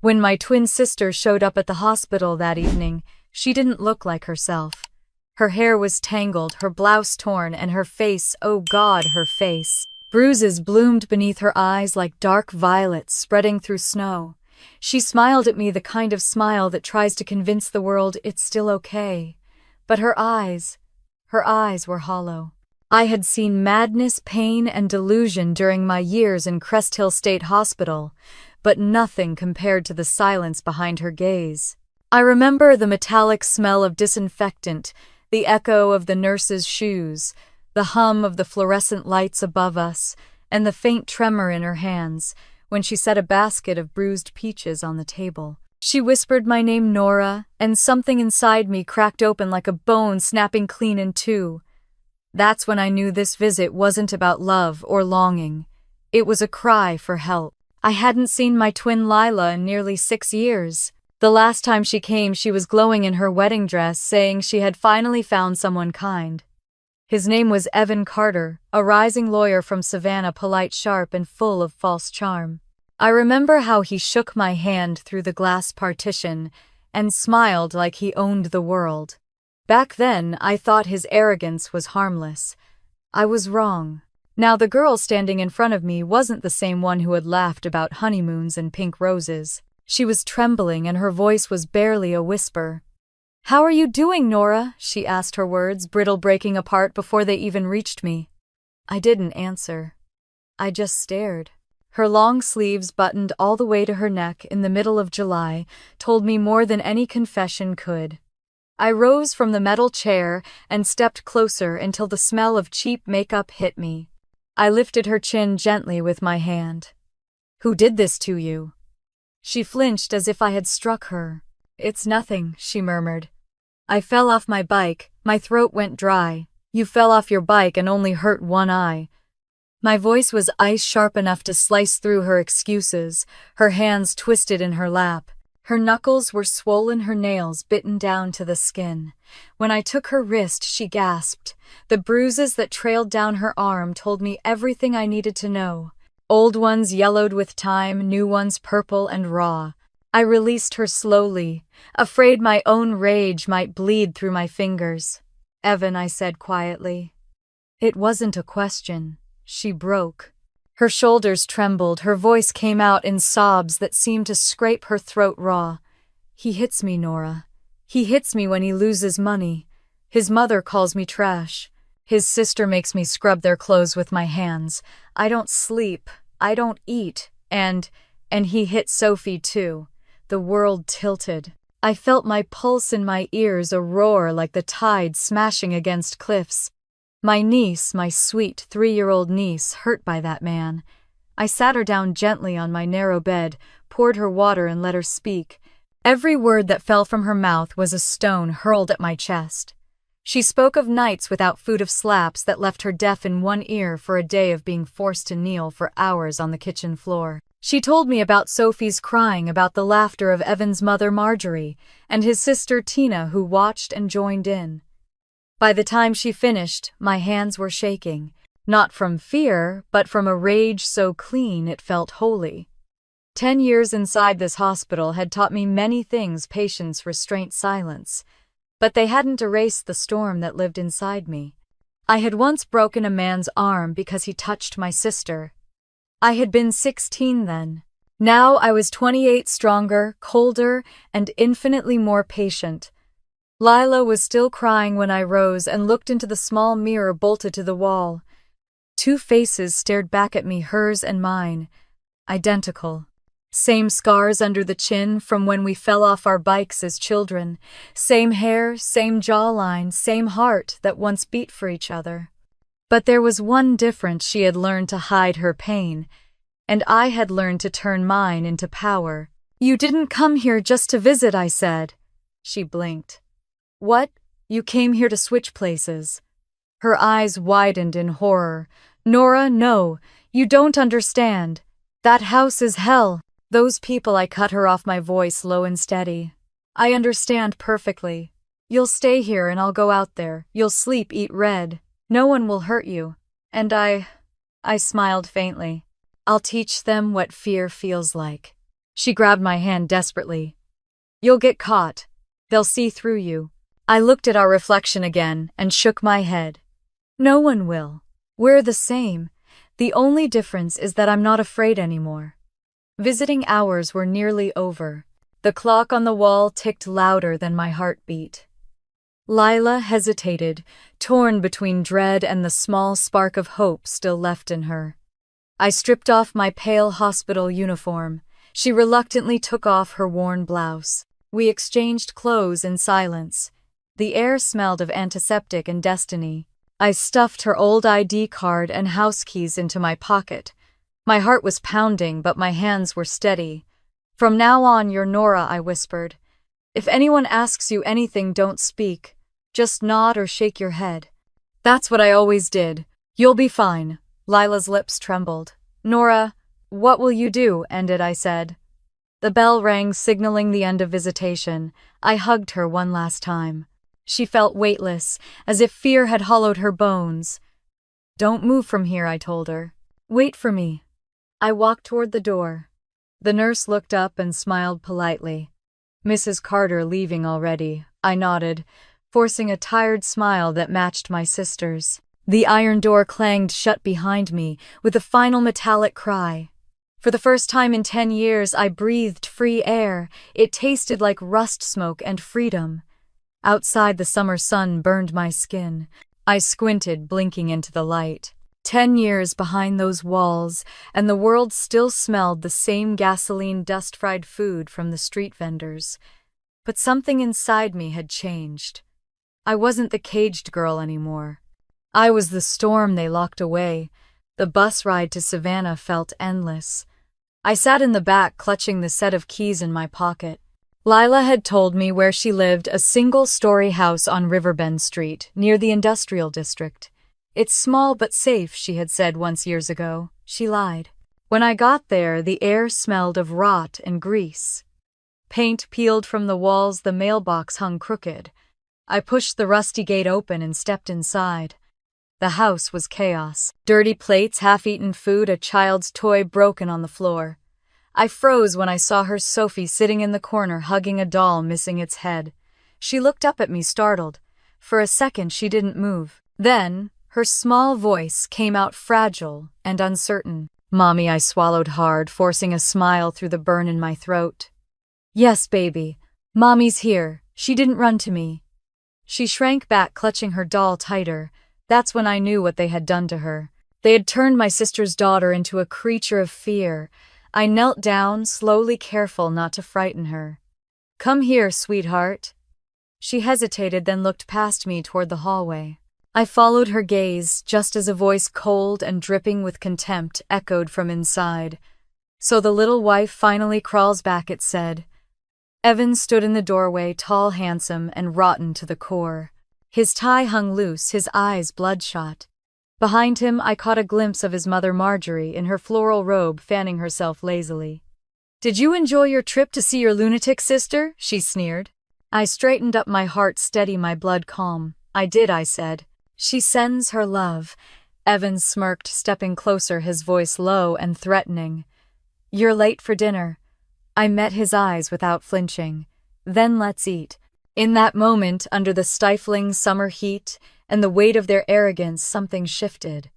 When my twin sister showed up at the hospital that evening, she didn't look like herself. Her hair was tangled, her blouse torn, and her face, oh God, her face. Bruises bloomed beneath her eyes like dark violets spreading through snow. She smiled at me, the kind of smile that tries to convince the world it's still okay. But her eyes were hollow. I had seen madness, pain, and delusion during my years in Crest Hill State Hospital, but nothing compared to the silence behind her gaze. I remember the metallic smell of disinfectant, the echo of the nurse's shoes, the hum of the fluorescent lights above us, and the faint tremor in her hands when she set a basket of bruised peaches on the table. She whispered my name, Nora, and something inside me cracked open like a bone snapping clean in two. That's when I knew this visit wasn't about love or longing. It was a cry for help. I hadn't seen my twin Lila in nearly 6 years. The last time she came, she was glowing in her wedding dress, saying she had finally found someone kind. His name was Evan Carter, a rising lawyer from Savannah, polite, sharp, and full of false charm. I remember how he shook my hand through the glass partition and smiled like he owned the world. Back then, I thought his arrogance was harmless. I was wrong. Now the girl standing in front of me wasn't the same one who had laughed about honeymoons and pink roses. She was trembling and her voice was barely a whisper. "How are you doing, Nora?" she asked, her words brittle, breaking apart before they even reached me. I didn't answer. I just stared. Her long sleeves, buttoned all the way to her neck in the middle of July, told me more than any confession could. I rose from the metal chair and stepped closer until the smell of cheap makeup hit me. I lifted her chin gently with my hand. "Who did this to you?" She flinched as if I had struck her. "It's nothing," she murmured. "I fell off my bike, my throat went dry." "You fell off your bike and only hurt one eye." My voice was ice sharp enough to slice through her excuses, her hands twisted in her lap. Her knuckles were swollen, her nails bitten down to the skin. When I took her wrist, she gasped. The bruises that trailed down her arm told me everything I needed to know. Old ones yellowed with time, new ones purple and raw. I released her slowly, afraid my own rage might bleed through my fingers. "Evan," I said quietly. It wasn't a question. She broke. Her shoulders trembled, her voice came out in sobs that seemed to scrape her throat raw. "He hits me, Nora. He hits me when he loses money. His mother calls me trash. His sister makes me scrub their clothes with my hands. I don't sleep. I don't eat. And he hit Sophie too." The world tilted. I felt my pulse in my ears, a roar like the tide smashing against cliffs. My niece, my sweet 3-year-old niece, hurt by that man. I sat her down gently on my narrow bed, poured her water and let her speak. Every word that fell from her mouth was a stone hurled at my chest. She spoke of nights without food, of slaps that left her deaf in one ear for a day of being forced to kneel for hours on the kitchen floor. She told me about Sophie's crying, about the laughter of Evan's mother Marjorie, and his sister Tina, who watched and joined in. By the time she finished, my hands were shaking, not from fear, but from a rage so clean it felt holy. 10 years inside this hospital had taught me many things: patience, restraint, silence. But they hadn't erased the storm that lived inside me. I had once broken a man's arm because he touched my sister. I had been 16 then. Now I was 28, stronger, colder, and infinitely more patient. Lila was still crying when I rose and looked into the small mirror bolted to the wall. 2 faces stared back at me, hers and mine. Identical. Same scars under the chin from when we fell off our bikes as children. Same hair, same jawline, same heart that once beat for each other. But there was one difference: she had learned to hide her pain, and I had learned to turn mine into power. "You didn't come here just to visit," I said. She blinked. "What? You came here to switch places?" Her eyes widened in horror. "Nora, no, you don't understand. That house is hell. Those people," I cut her off, my voice low and steady. "I understand perfectly. You'll stay here and I'll go out there. You'll sleep, eat red. No one will hurt you. And I smiled faintly. I'll teach them what fear feels like." She grabbed my hand desperately. You'll get caught. They'll see through you. I looked at our reflection again and shook my head. No one will. We're the same. The only difference is that I'm not afraid anymore. Visiting hours were nearly over. The clock on the wall ticked louder than my heartbeat. Lila hesitated, torn between dread and the small spark of hope still left in her. I stripped off my pale hospital uniform. She reluctantly took off her worn blouse. We exchanged clothes in silence. The air smelled of antiseptic and destiny. I stuffed her old ID card and house keys into my pocket. My heart was pounding, but my hands were steady. From now on, you're Nora, I whispered. If anyone asks you anything, don't speak. Just nod or shake your head. That's what I always did. You'll be fine. Lila's lips trembled. Nora, what will you do? Ended, I said. The bell rang, signaling the end of visitation. I hugged her one last time. She felt weightless, as if fear had hollowed her bones. Don't move from here, I told her. Wait for me. I walked toward the door. The nurse looked up and smiled politely. Mrs. Carter leaving already, I nodded, forcing a tired smile that matched my sister's. The iron door clanged shut behind me with a final metallic cry. For the first time in 10 years, I breathed free air. It tasted like rust smoke and freedom. Outside, the summer sun burned my skin. I squinted, blinking into the light. 10 years behind those walls, and the world still smelled the same gasoline dust-fried food from the street vendors. But something inside me had changed. I wasn't the caged girl anymore. I was the storm they locked away. The bus ride to Savannah felt endless. I sat in the back, clutching the set of keys in my pocket. Lila had told me where she lived, a single-story house on Riverbend Street, near the industrial district. It's small but safe, she had said once years ago. She lied. When I got there, the air smelled of rot and grease. Paint peeled from the walls, the mailbox hung crooked. I pushed the rusty gate open and stepped inside. The house was chaos. Dirty plates, half-eaten food, a child's toy broken on the floor. I froze when I saw her Sophie sitting in the corner hugging a doll missing its head. She looked up at me, startled. For a second she didn't move. Then, her small voice came out fragile and uncertain. Mommy, I swallowed hard, forcing a smile through the burn in my throat. Yes, baby. Mommy's here. She didn't run to me. She shrank back, clutching her doll tighter. That's when I knew what they had done to her. They had turned my sister's daughter into a creature of fear. I knelt down, slowly, careful not to frighten her. Come here, sweetheart. She hesitated, then looked past me toward the hallway. I followed her gaze, just as a voice cold and dripping with contempt echoed from inside. So the little wife finally crawls back, it said. Evan stood in the doorway, tall, handsome, and rotten to the core. His tie hung loose, his eyes bloodshot. Behind him, I caught a glimpse of his mother Marjorie in her floral robe, fanning herself lazily. Did you enjoy your trip to see your lunatic sister? She sneered. I straightened up, my heart steady, my blood calm. I did, I said. She sends her love. Evan smirked, stepping closer, his voice low and threatening. You're late for dinner. I met his eyes without flinching. Then let's eat. In that moment, under the stifling summer heat and the weight of their arrogance, something shifted.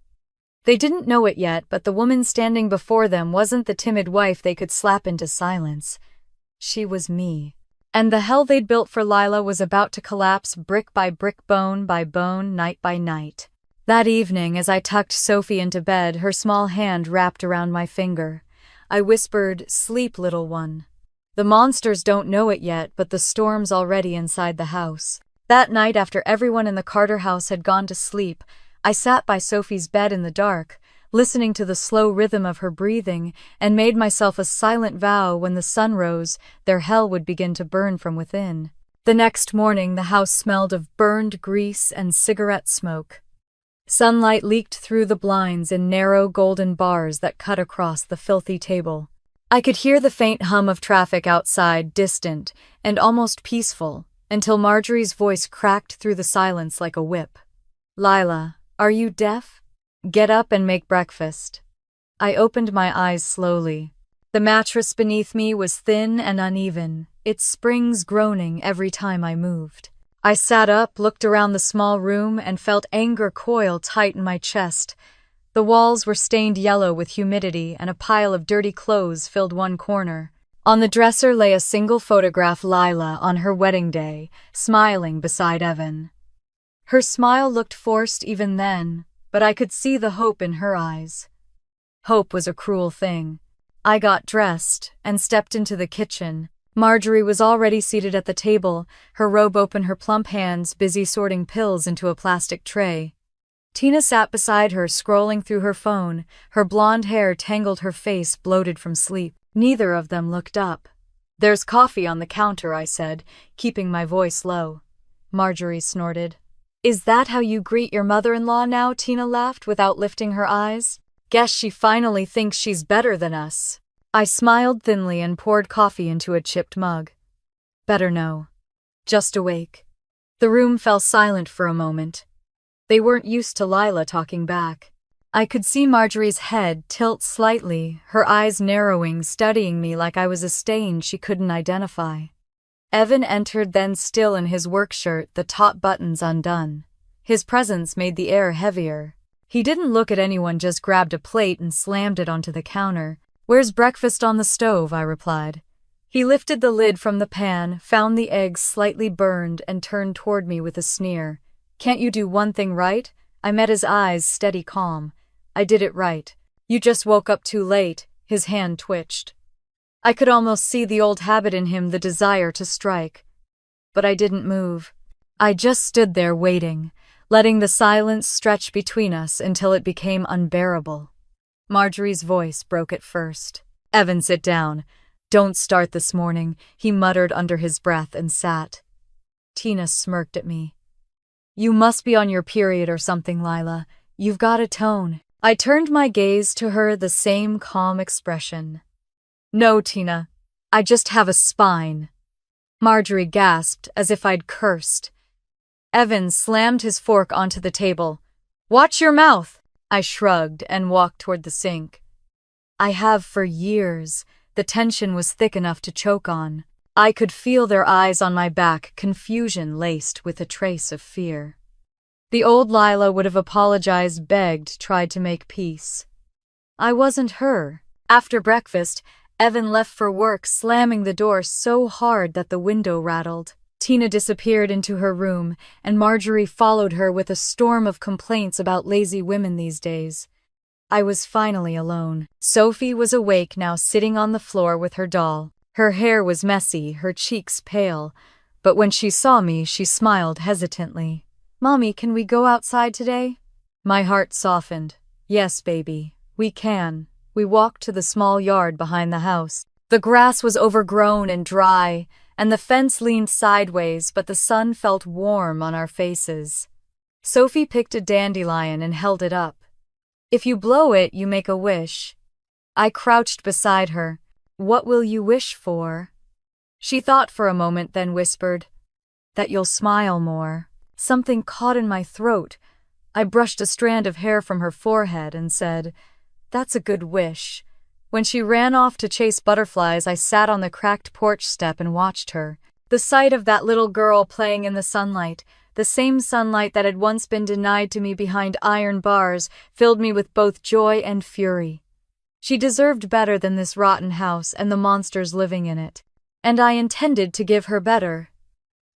They didn't know it yet, but the woman standing before them wasn't the timid wife they could slap into silence. She was me. And the hell they'd built for Lila was about to collapse, brick by brick, bone by bone, night by night. That evening, as I tucked Sophie into bed, her small hand wrapped around my finger, I whispered, "Sleep, little one." The monsters don't know it yet, but the storm's already inside the house. That night, after everyone in the Carter house had gone to sleep, I sat by Sophie's bed in the dark, listening to the slow rhythm of her breathing, and made myself a silent vow when the sun rose, their hell would begin to burn from within. The next morning, the house smelled of burned grease and cigarette smoke. Sunlight leaked through the blinds in narrow golden bars that cut across the filthy table. I could hear the faint hum of traffic outside, distant and almost peaceful, until Marjorie's voice cracked through the silence like a whip. Lila, are you deaf? Get up and make breakfast. I opened my eyes slowly. The mattress beneath me was thin and uneven, its springs groaning every time I moved. I sat up, looked around the small room, and felt anger coil tight in my chest. The walls were stained yellow with humidity, and a pile of dirty clothes filled one corner. On the dresser lay a single photograph, Lila on her wedding day, smiling beside Evan. Her smile looked forced even then, but I could see the hope in her eyes. Hope was a cruel thing. I got dressed and stepped into the kitchen. Marjorie was already seated at the table, her robe open, her plump hands busy sorting pills into a plastic tray. Tina sat beside her, scrolling through her phone, her blonde hair tangled, her face bloated from sleep. Neither of them looked up. "There's coffee on the counter," I said, keeping my voice low. Marjorie snorted. "Is that how you greet your mother-in-law now?" Tina laughed without lifting her eyes. "Guess she finally thinks she's better than us." I smiled thinly and poured coffee into a chipped mug. "Better no. Just awake." The room fell silent for a moment. They weren't used to Lila talking back. I could see Marjorie's head tilt slightly, her eyes narrowing, studying me like I was a stain she couldn't identify. Evan entered then, still in his work shirt, the top buttons undone. His presence made the air heavier. He didn't look at anyone, just grabbed a plate and slammed it onto the counter. "Where's breakfast?" "On the stove," I replied. He lifted the lid from the pan, found the eggs slightly burned, and turned toward me with a sneer. "Can't you do one thing right?" I met his eyes, steady calm. "I did it right. You just woke up too late." His hand twitched. I could almost see the old habit in him, the desire to strike. But I didn't move. I just stood there waiting, letting the silence stretch between us until it became unbearable. Marjorie's voice broke at first. "Evan, sit down. Don't start this morning," he muttered under his breath and sat. Tina smirked at me. "You must be on your period or something, Lila. You've got a tone." I turned my gaze to her, the same calm expression. "No, Tina. I just have a spine." Marjorie gasped as if I'd cursed. Evan slammed his fork onto the table. "Watch your mouth!" I shrugged and walked toward the sink. "I have for years." The tension was thick enough to choke on. I could feel their eyes on my back, confusion laced with a trace of fear. The old Lila would have apologized, begged, tried to make peace. I wasn't her. After breakfast, Evan left for work, slamming the door so hard that the window rattled. Tina disappeared into her room, and Marjorie followed her with a storm of complaints about lazy women these days. I was finally alone. Sophie was awake now, sitting on the floor with her doll. Her hair was messy, her cheeks pale, but when she saw me, she smiled hesitantly. "Mommy, can we go outside today?" My heart softened. "Yes, baby, we can." We walked to the small yard behind the house. The grass was overgrown and dry, and the fence leaned sideways, but the sun felt warm on our faces. Sophie picked a dandelion and held it up. "If you blow it, you make a wish." I crouched beside her. "What will you wish for?" She thought for a moment, then whispered, "That you'll smile more." Something caught in my throat. I brushed a strand of hair from her forehead and said, "That's a good wish." When she ran off to chase butterflies, I sat on the cracked porch step and watched her. The sight of that little girl playing in the sunlight, the same sunlight that had once been denied to me behind iron bars, filled me with both joy and fury. She deserved better than this rotten house and the monsters living in it, and I intended to give her better.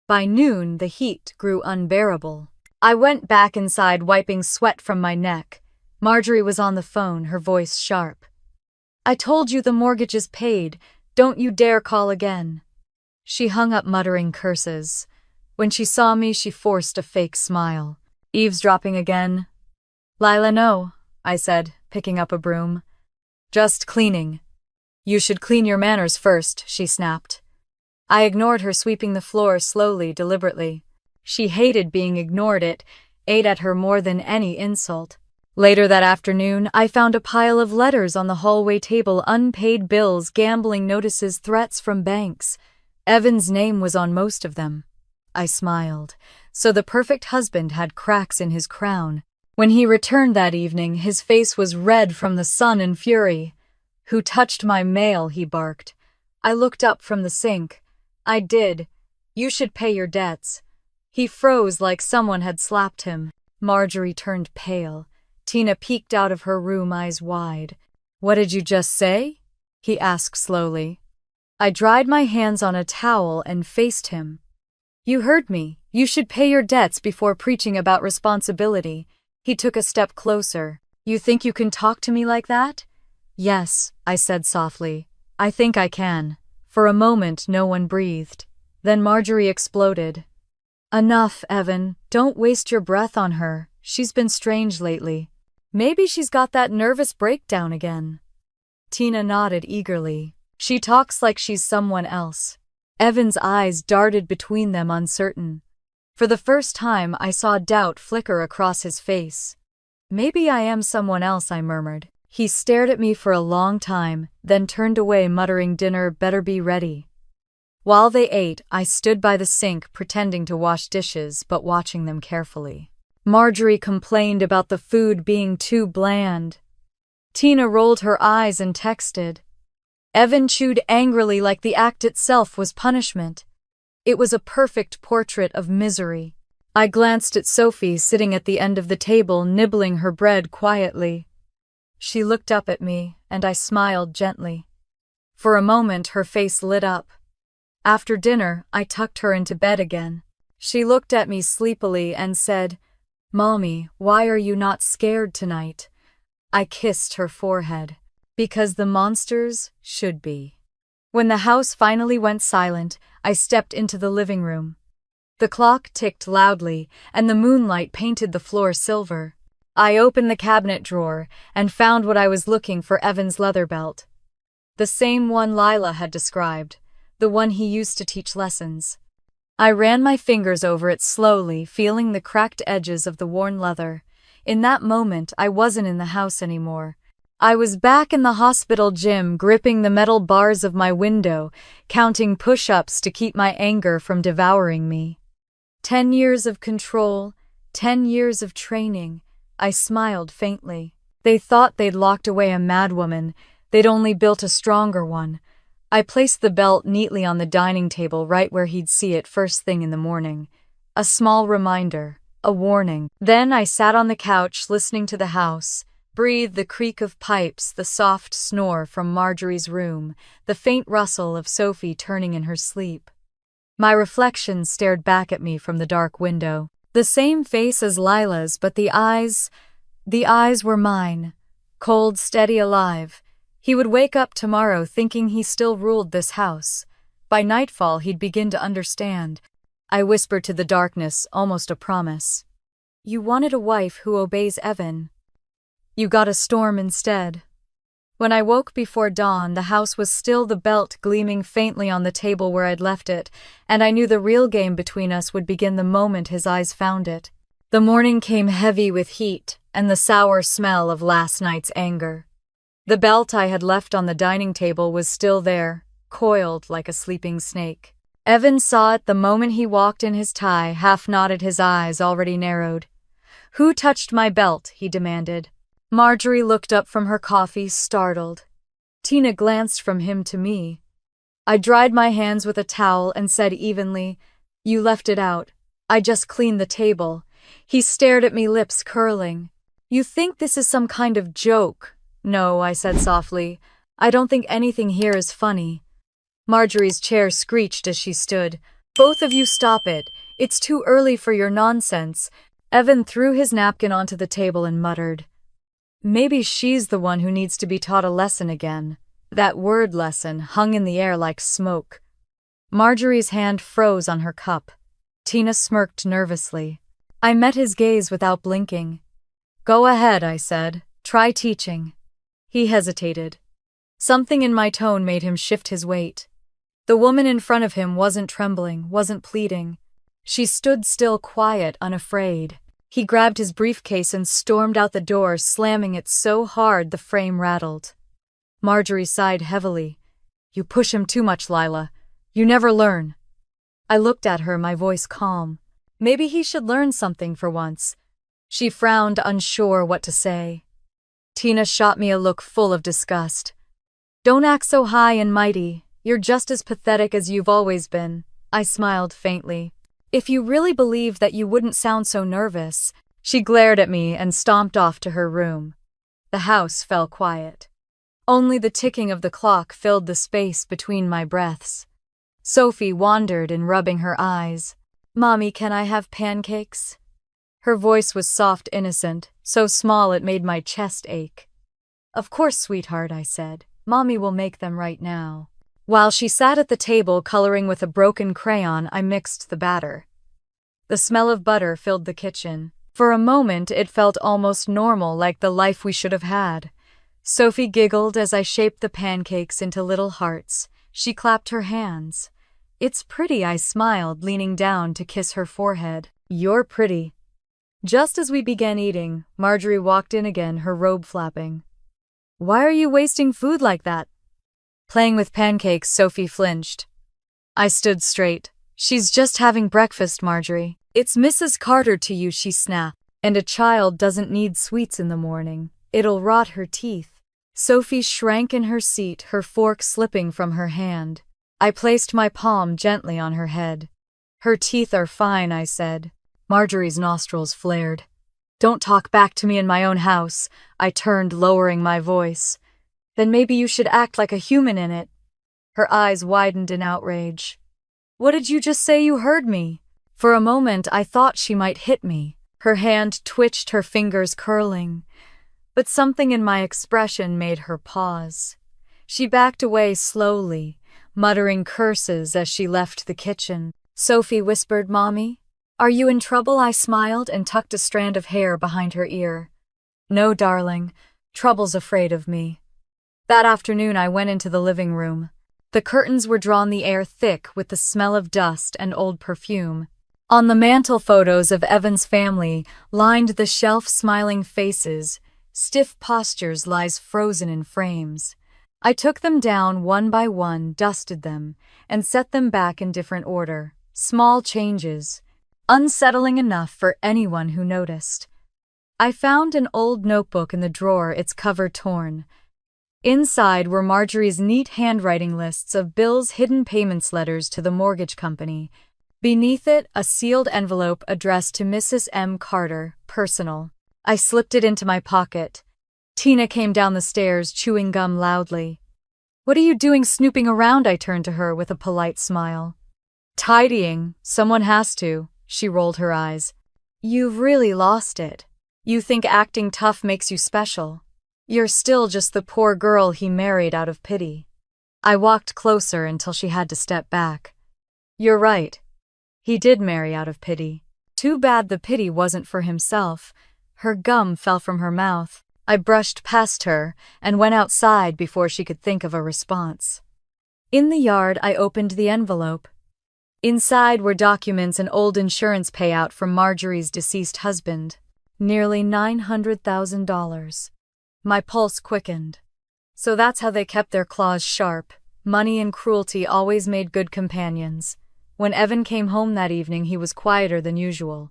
By noon, the heat grew unbearable. I went back inside, wiping sweat from my neck. Marjorie was on the phone, her voice sharp. "I told you the mortgage is paid. Don't you dare call again." She hung up, muttering curses. When she saw me, she forced a fake smile. "Eavesdropping again?" "Lila, no," I said, picking up a broom. "Just cleaning." "You should clean your manners first," she snapped. I ignored her, sweeping the floor slowly, deliberately. She hated being ignored. It ate at her more than any insult. Later that afternoon, I found a pile of letters on the hallway table, unpaid bills, gambling notices, threats from banks. Evan's name was on most of them. I smiled. So the perfect husband had cracks in his crown. When he returned that evening, his face was red from the sun and fury. "Who touched my mail?" he barked. I looked up from the sink. "I did. You should pay your debts." He froze like someone had slapped him. Marjorie turned pale. Tina peeked out of her room, eyes wide. "What did you just say?" he asked slowly. I dried my hands on a towel and faced him. "You heard me. You should pay your debts before preaching about responsibility." He took a step closer. "You think you can talk to me like that?" "Yes," I said softly. "I think I can." For a moment, no one breathed. Then Marjorie exploded. "Enough, Evan. Don't waste your breath on her. She's been strange lately. Maybe she's got that nervous breakdown again." Tina nodded eagerly. "She talks like she's someone else." Evan's eyes darted between them, uncertain. For the first time, I saw doubt flicker across his face. "Maybe I am someone else," I murmured. He stared at me for a long time, then turned away, muttering, "Dinner better be ready." While they ate, I stood by the sink, pretending to wash dishes, but watching them carefully. Marjorie complained about the food being too bland. Tina rolled her eyes and texted. Evan chewed angrily like the act itself was punishment. It was a perfect portrait of misery. I glanced at Sophie, sitting at the end of the table, nibbling her bread quietly. She looked up at me, and I smiled gently. For a moment, her face lit up. After dinner, I tucked her into bed again. She looked at me sleepily and said, "Mommy, why are you not scared tonight?" I kissed her forehead. "Because the monsters should be." When the house finally went silent, I stepped into the living room. The clock ticked loudly, and the moonlight painted the floor silver. I opened the cabinet drawer and found what I was looking for: Evan's leather belt. The same one Lila had described, the one he used to teach lessons. I ran my fingers over it slowly, feeling the cracked edges of the worn leather. In that moment, I wasn't in the house anymore. I was back in the hospital gym, gripping the metal bars of my window, counting push-ups to keep my anger from devouring me. 10 years of control, 10 years of training. I smiled faintly. They thought they'd locked away a madwoman. They'd only built a stronger one. I placed the belt neatly on the dining table, right where he'd see it first thing in the morning. A small reminder, a warning. Then I sat on the couch, listening to the house. Breathed the creak of pipes, the soft snore from Marjorie's room, the faint rustle of Sophie turning in her sleep. My reflection stared back at me from the dark window. The same face as Lila's, but the eyes were mine. Cold, steady, alive. He would wake up tomorrow thinking he still ruled this house. By nightfall, he'd begin to understand. I whispered to the darkness, almost a promise. "You wanted a wife who obeys Evan. You got a storm instead." When I woke before dawn, the house was still, the belt gleaming faintly on the table where I'd left it, and I knew the real game between us would begin the moment his eyes found it. The morning came heavy with heat and the sour smell of last night's anger. The belt I had left on the dining table was still there, coiled like a sleeping snake. Evan saw it the moment he walked in, his tie half knotted, his eyes already narrowed. "Who touched my belt?" he demanded. Marjorie looked up from her coffee, startled. Tina glanced from him to me. I dried my hands with a towel and said evenly, "You left it out. I just cleaned the table." He stared at me, lips curling. "You think this is some kind of joke?" "No," I said softly. "I don't think anything here is funny." Marjorie's chair screeched as she stood. "Both of you stop it. It's too early for your nonsense." Evan threw his napkin onto the table and muttered, "Maybe she's the one who needs to be taught a lesson again." That word lesson hung in the air like smoke. Marjorie's hand froze on her cup. Tina smirked nervously. I met his gaze without blinking. "Go ahead," I said. "Try teaching." He hesitated. Something in my tone made him shift his weight. The woman in front of him wasn't trembling, wasn't pleading. She stood still, quiet, unafraid. He grabbed his briefcase and stormed out the door, slamming it so hard the frame rattled. Marjorie sighed heavily. "You push him too much, Lila. You never learn." I looked at her, my voice calm. Maybe he should learn something for once. She frowned, unsure what to say. Tina shot me a look full of disgust. Don't act so high and mighty. You're just as pathetic as you've always been. I smiled faintly. If you really believed that you wouldn't sound so nervous. She glared at me and stomped off to her room. The house fell quiet. Only the ticking of the clock filled the space between my breaths. Sophie wandered in, rubbing her eyes. Mommy, can I have pancakes? Her voice was soft, innocent, so small it made my chest ache. Of course, sweetheart, I said. Mommy will make them right now. While she sat at the table coloring with a broken crayon, I mixed the batter. The smell of butter filled the kitchen. For a moment, it felt almost normal, like the life we should have had. Sophie giggled as I shaped the pancakes into little hearts. She clapped her hands. It's pretty, I smiled, leaning down to kiss her forehead. You're pretty. Just as we began eating, Marjorie walked in again, her robe flapping. Why are you wasting food like that? Playing with pancakes, Sophie flinched. I stood straight. She's just having breakfast, Marjorie. It's Mrs. Carter to you, she snapped. And a child doesn't need sweets in the morning. It'll rot her teeth. Sophie shrank in her seat, her fork slipping from her hand. I placed my palm gently on her head. Her teeth are fine, I said. Marjorie's nostrils flared. Don't talk back to me in my own house. I turned, lowering my voice. Then maybe you should act like a human in it. Her eyes widened in outrage. What did you just say? You heard me? For a moment, I thought she might hit me. Her hand twitched, her fingers curling. But something in my expression made her pause. She backed away slowly, muttering curses as she left the kitchen. Sophie whispered, Mommy, are you in trouble? I smiled and tucked a strand of hair behind her ear. No, darling. Trouble's afraid of me. That afternoon, I went into the living room. The curtains were drawn, the air thick with the smell of dust and old perfume. On the mantel, photos of Evan's family lined the shelf, smiling faces, stiff postures, lies frozen in frames. I took them down one by one, dusted them, and set them back in different order. Small changes, unsettling enough for anyone who noticed. I found an old notebook in the drawer, its cover torn. Inside were Marjorie's neat handwriting lists of bills, hidden payments, letters to the mortgage company. Beneath it, a sealed envelope addressed to Mrs. M. Carter, personal. I slipped it into my pocket. Tina came down the stairs, chewing gum loudly. What are you doing snooping around? I turned to her with a polite smile. Tidying. Someone has to. She rolled her eyes. You've really lost it. You think acting tough makes you special. You're still just the poor girl he married out of pity. I walked closer until she had to step back. You're right. He did marry out of pity. Too bad the pity wasn't for himself. Her gum fell from her mouth. I brushed past her and went outside before she could think of a response. In the yard, I opened the envelope. Inside were documents, an old insurance payout from Marjorie's deceased husband. Nearly $900,000. My pulse quickened. So that's how they kept their claws sharp. Money and cruelty always made good companions. When Evan came home that evening, he was quieter than usual.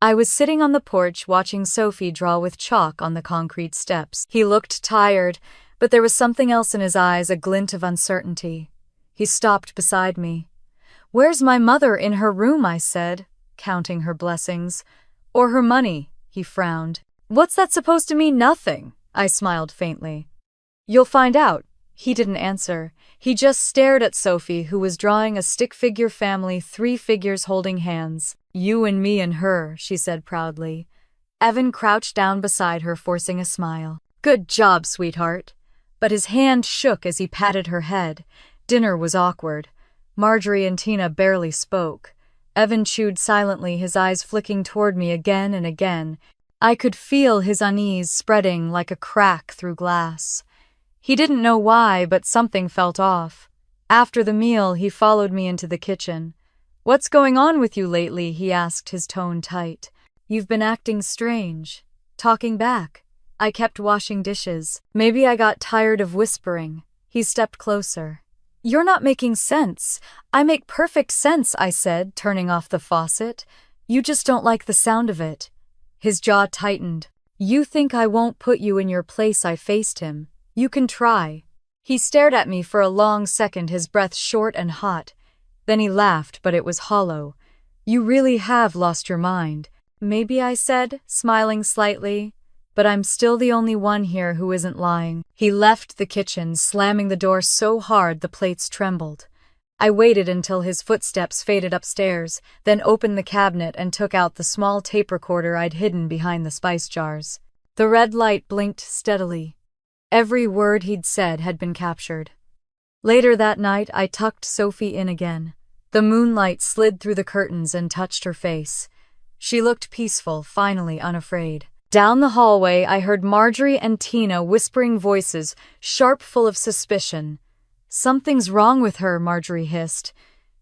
I was sitting on the porch watching Sophie draw with chalk on the concrete steps. He looked tired, but there was something else in his eyes, a glint of uncertainty. He stopped beside me. Where's my mother? In her room, I said, counting her blessings. Or her money, he frowned. What's that supposed to mean? Nothing, I smiled faintly. You'll find out. He didn't answer. He just stared at Sophie, who was drawing a stick figure family, 3 figures holding hands. You and me and her, she said proudly. Evan crouched down beside her, forcing a smile. Good job, sweetheart. But his hand shook as he patted her head. Dinner was awkward. Marjorie and Tina barely spoke. Evan chewed silently, his eyes flicking toward me again and again. I could feel his unease spreading like a crack through glass. He didn't know why, but something felt off. After the meal, he followed me into the kitchen. What's going on with you lately? He asked, his tone tight. You've been acting strange. Talking back. I kept washing dishes. Maybe I got tired of whispering. He stepped closer. You're not making sense. I make perfect sense, I said, turning off the faucet. You just don't like the sound of it. His jaw tightened. You think I won't put you in your place? I faced him. You can try. He stared at me for a long second, his breath short and hot. Then he laughed, but it was hollow. You really have lost your mind. Maybe, I said, smiling slightly. But I'm still the only one here who isn't lying. He left the kitchen, slamming the door so hard the plates trembled. I waited until his footsteps faded upstairs, then opened the cabinet and took out the small tape recorder I'd hidden behind the spice jars. The red light blinked steadily. Every word he'd said had been captured. Later that night, I tucked Sophie in again. The moonlight slid through the curtains and touched her face. She looked peaceful, finally unafraid. Down the hallway, I heard Marjorie and Tina whispering voices, sharp, full of suspicion. Something's wrong with her, Marjorie hissed.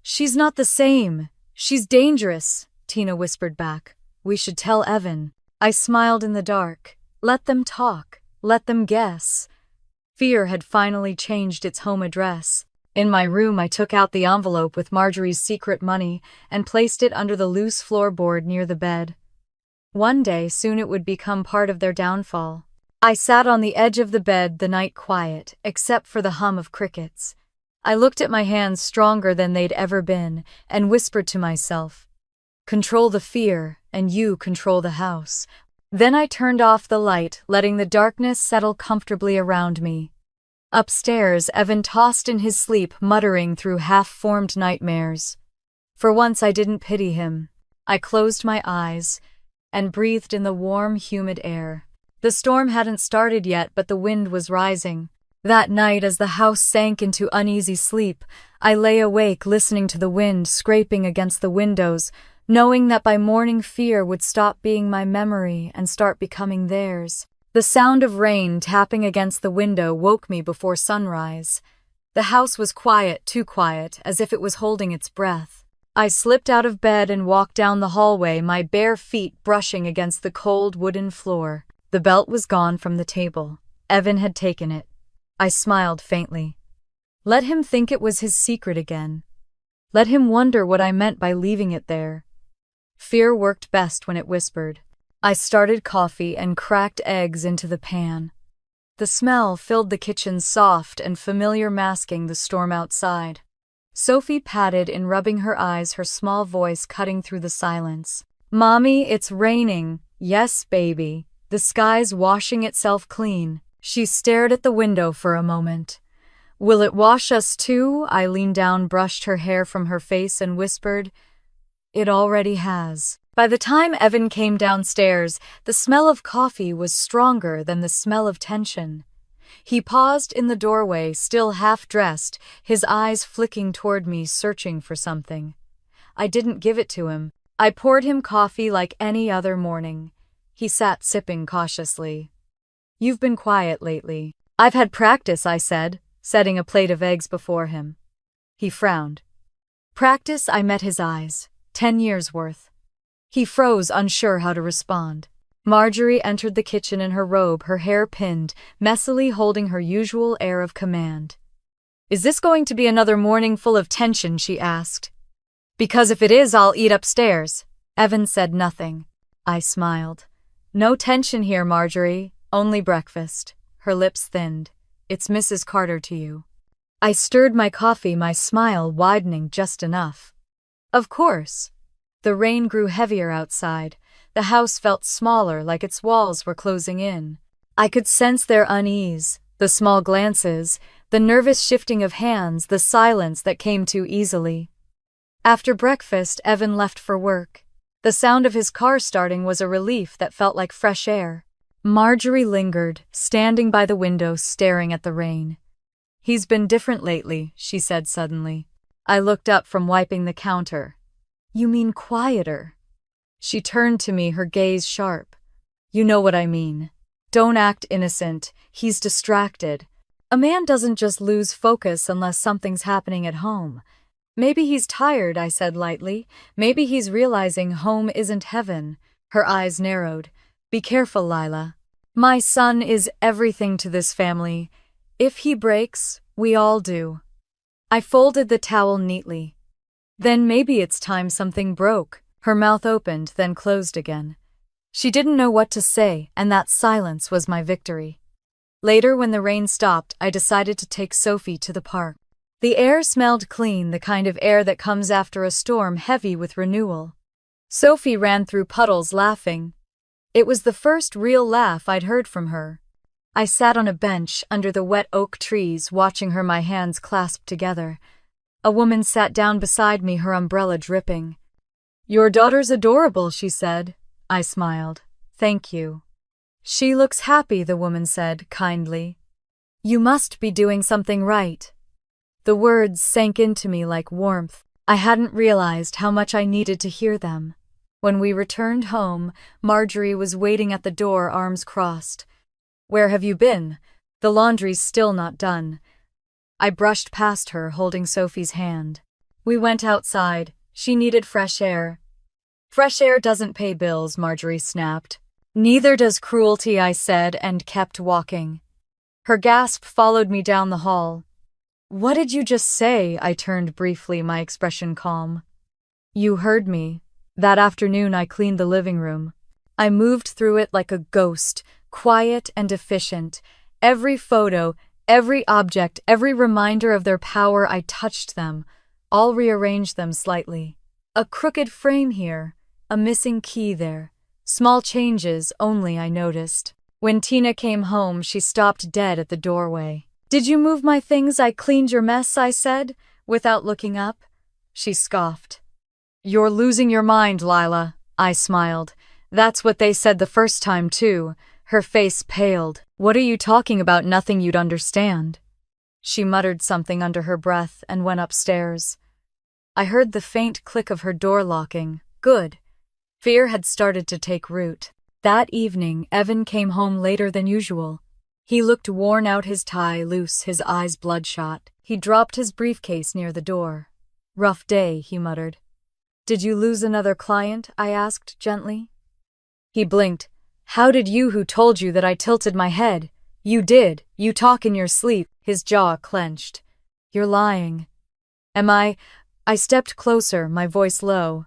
She's not the same. She's dangerous, Tina whispered back. We should tell Evan. I smiled in the dark. Let them talk. Let them guess. Fear had finally changed its home address. In my room, I took out the envelope with Marjorie's secret money and placed it under the loose floorboard near the bed. One day, soon it would become part of their downfall. I sat on the edge of the bed, the night quiet, except for the hum of crickets. I looked at my hands, stronger than they'd ever been, and whispered to myself, "Control the fear, and you control the house." Then I turned off the light, letting the darkness settle comfortably around me. Upstairs, Evan tossed in his sleep, muttering through half-formed nightmares. For once, I didn't pity him. I closed my eyes and breathed in the warm, humid air. The storm hadn't started yet, but the wind was rising. That night, as the house sank into uneasy sleep, I lay awake listening to the wind scraping against the windows, knowing that by morning fear would stop being my memory and start becoming theirs. The sound of rain tapping against the window woke me before sunrise. The house was quiet, too quiet, as if it was holding its breath. I slipped out of bed and walked down the hallway, my bare feet brushing against the cold wooden floor. The belt was gone from the table. Evan had taken it. I smiled faintly. Let him think it was his secret again. Let him wonder what I meant by leaving it there. Fear worked best when it whispered. I started coffee and cracked eggs into the pan. The smell filled the kitchen, soft and familiar, masking the storm outside. Sophie patted in, rubbing her eyes, her small voice cutting through the silence. "Mommy, it's raining." "Yes, baby. The sky's washing itself clean." She stared at the window for a moment. "Will it wash us too?" I leaned down, brushed her hair from her face, and whispered, "It already has." By the time Evan came downstairs, the smell of coffee was stronger than the smell of tension. He paused in the doorway, still half-dressed, his eyes flicking toward me, searching for something. I didn't give it to him. I poured him coffee like any other morning. He sat sipping cautiously. "You've been quiet lately." "I've had practice," I said, setting a plate of eggs before him. He frowned. "Practice?" I met his eyes. 10 years' worth. He froze, unsure how to respond. Marjorie entered the kitchen in her robe, her hair pinned, messily holding her usual air of command. "Is this going to be another morning full of tension?" she asked. "Because if it is, I'll eat upstairs." Evan said nothing. I smiled. "No tension here, Marjorie. Only breakfast." Her lips thinned. "It's Mrs. Carter to you." I stirred my coffee, my smile widening just enough. "Of course." The rain grew heavier outside. The house felt smaller, like its walls were closing in. I could sense their unease, the small glances, the nervous shifting of hands, the silence that came too easily. After breakfast, Evan left for work. The sound of his car starting was a relief that felt like fresh air. Marjorie lingered, standing by the window, staring at the rain. "He's been different lately," she said suddenly. I looked up from wiping the counter. "You mean quieter?" She turned to me, her gaze sharp. "You know what I mean. Don't act innocent. He's distracted. A man doesn't just lose focus unless something's happening at home. Maybe he's tired," I said lightly. "Maybe he's realizing home isn't heaven." Her eyes narrowed. "Be careful, Lila. My son is everything to this family. If he breaks, we all do." I folded the towel neatly. "Then maybe it's time something broke." Her mouth opened, then closed again. She didn't know what to say, and that silence was my victory. Later, when the rain stopped, I decided to take Sophie to the park. The air smelled clean, the kind of air that comes after a storm, heavy with renewal. Sophie ran through puddles laughing. It was the first real laugh I'd heard from her. I sat on a bench under the wet oak trees, watching her, my hands clasped together. A woman sat down beside me, her umbrella dripping. "Your daughter's adorable," she said. I smiled. "Thank you." "She looks happy," the woman said kindly. "You must be doing something right." The words sank into me like warmth. I hadn't realized how much I needed to hear them. When we returned home, Marjorie was waiting at the door, arms crossed. "Where have you been? The laundry's still not done." I brushed past her, holding Sophie's hand. "We went outside. She needed fresh air." "Fresh air doesn't pay bills," Marjorie snapped. "Neither does cruelty," I said, and kept walking. Her gasp followed me down the hall. "What did you just say?" I turned briefly, my expression calm. "You heard me. That afternoon I cleaned the living room. I moved through it like a ghost, quiet and efficient. Every photo, every object, every reminder of their power, I touched them, all rearranged them slightly. A crooked frame here, a missing key there. Small changes only, I noticed. When Tina came home, she stopped dead at the doorway. "Did you move my things? I cleaned your mess," I said, without looking up. She scoffed. "You're losing your mind, Lila." I smiled. "That's what they said the first time, too." Her face paled. "What are you talking about? Nothing you'd understand." She muttered something under her breath and went upstairs. I heard the faint click of her door locking. Good. Fear had started to take root. That evening, Evan came home later than usual. He looked worn out, his tie loose, his eyes bloodshot. He dropped his briefcase near the door. "Rough day," he muttered. "Did you lose another client?" I asked gently. He blinked. "How did you? Who told you that I tilted my head?" "You did. You talk in your sleep." His jaw clenched. "You're lying." "Am I?" I stepped closer, my voice low.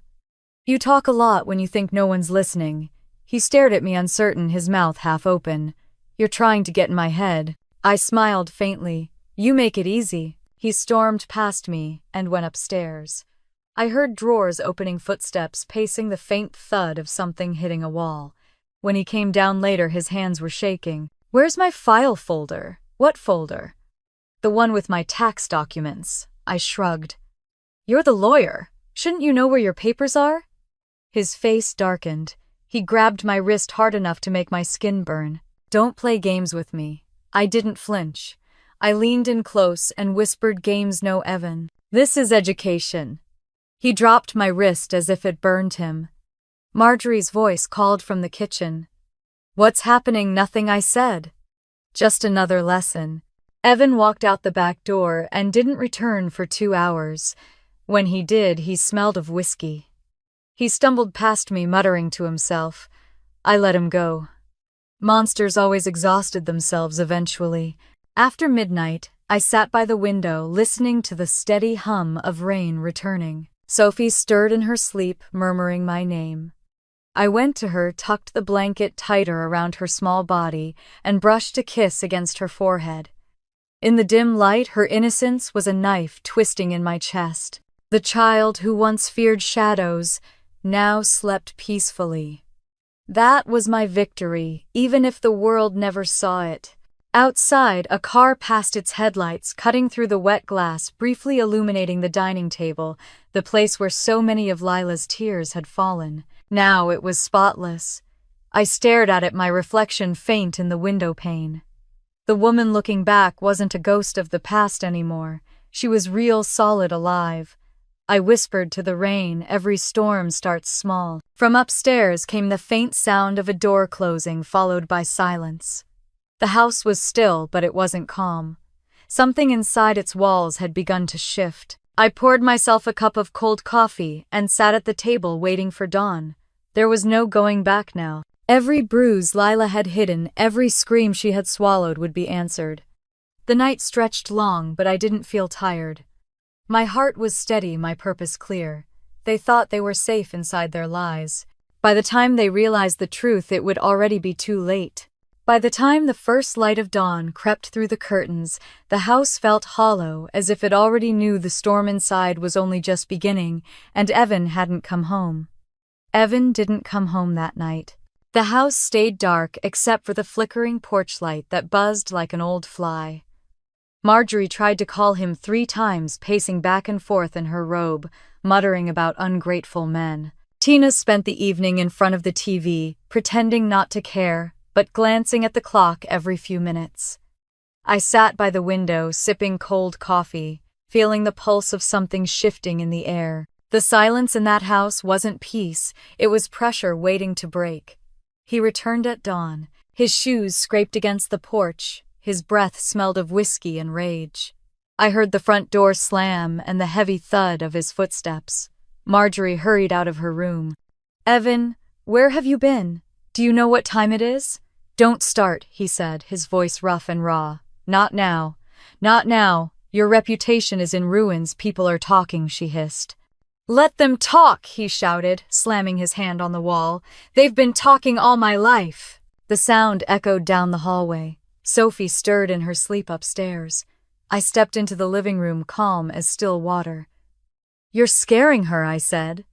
"You talk a lot when you think no one's listening." He stared at me, uncertain, his mouth half open. "You're trying to get in my head." I smiled faintly. "You make it easy." He stormed past me and went upstairs. I heard drawers opening, footsteps, pacing, the faint thud of something hitting a wall. When he came down later, his hands were shaking. "Where's my file folder?" "What folder?" "The one with my tax documents." I shrugged. "You're the lawyer. Shouldn't you know where your papers are?" His face darkened. He grabbed my wrist hard enough to make my skin burn. "Don't play games with me." I didn't flinch. I leaned in close and whispered, "Games, no, Evan. This is education." He dropped my wrist as if it burned him. Marjorie's voice called from the kitchen. "What's happening?" "Nothing," I said. "Just another lesson." Evan walked out the back door and didn't return for 2 hours. When he did, he smelled of whiskey. He stumbled past me, muttering to himself. I let him go. Monsters always exhausted themselves eventually. After midnight, I sat by the window, listening to the steady hum of rain returning. Sophie stirred in her sleep, murmuring my name. I went to her, tucked the blanket tighter around her small body, and brushed a kiss against her forehead. In the dim light, her innocence was a knife twisting in my chest. The child who once feared shadows now slept peacefully. That was my victory, even if the world never saw it. Outside, a car passed, its headlights cutting through the wet glass, briefly illuminating the dining table, the place where so many of Lila's tears had fallen. Now it was spotless. I stared at it, my reflection faint in the window pane. The woman looking back wasn't a ghost of the past anymore. She was real, solid, alive. I whispered to the rain, "Every storm starts small." From upstairs came the faint sound of a door closing, followed by silence. The house was still, but it wasn't calm. Something inside its walls had begun to shift. I poured myself a cup of cold coffee and sat at the table waiting for dawn. There was no going back now. Every bruise Lila had hidden, every scream she had swallowed would be answered. The night stretched long, but I didn't feel tired. My heart was steady, my purpose clear. They thought they were safe inside their lies. By the time they realized the truth, it would already be too late. By the time the first light of dawn crept through the curtains, the house felt hollow, as if it already knew the storm inside was only just beginning, and Evan hadn't come home. Evan didn't come home that night. The house stayed dark except for the flickering porch light that buzzed like an old fly. Marjorie tried to call him 3 times, pacing back and forth in her robe, muttering about ungrateful men. Tina spent the evening in front of the TV, pretending not to care, but glancing at the clock every few minutes. I sat by the window, sipping cold coffee, feeling the pulse of something shifting in the air. The silence in that house wasn't peace, it was pressure waiting to break. He returned at dawn. His shoes scraped against the porch. His breath smelled of whiskey and rage. I heard the front door slam and the heavy thud of his footsteps. Marjorie hurried out of her room. "Evan, where have you been? Do you know what time it is?" "Don't start," he said, his voice rough and raw. "Not now. Not now. Your reputation is in ruins. People are talking," she hissed. "Let them talk," he shouted, slamming his hand on the wall. "They've been talking all my life." The sound echoed down the hallway. Sophie stirred in her sleep upstairs. I stepped into the living room, calm as still water. "You're scaring her," I said.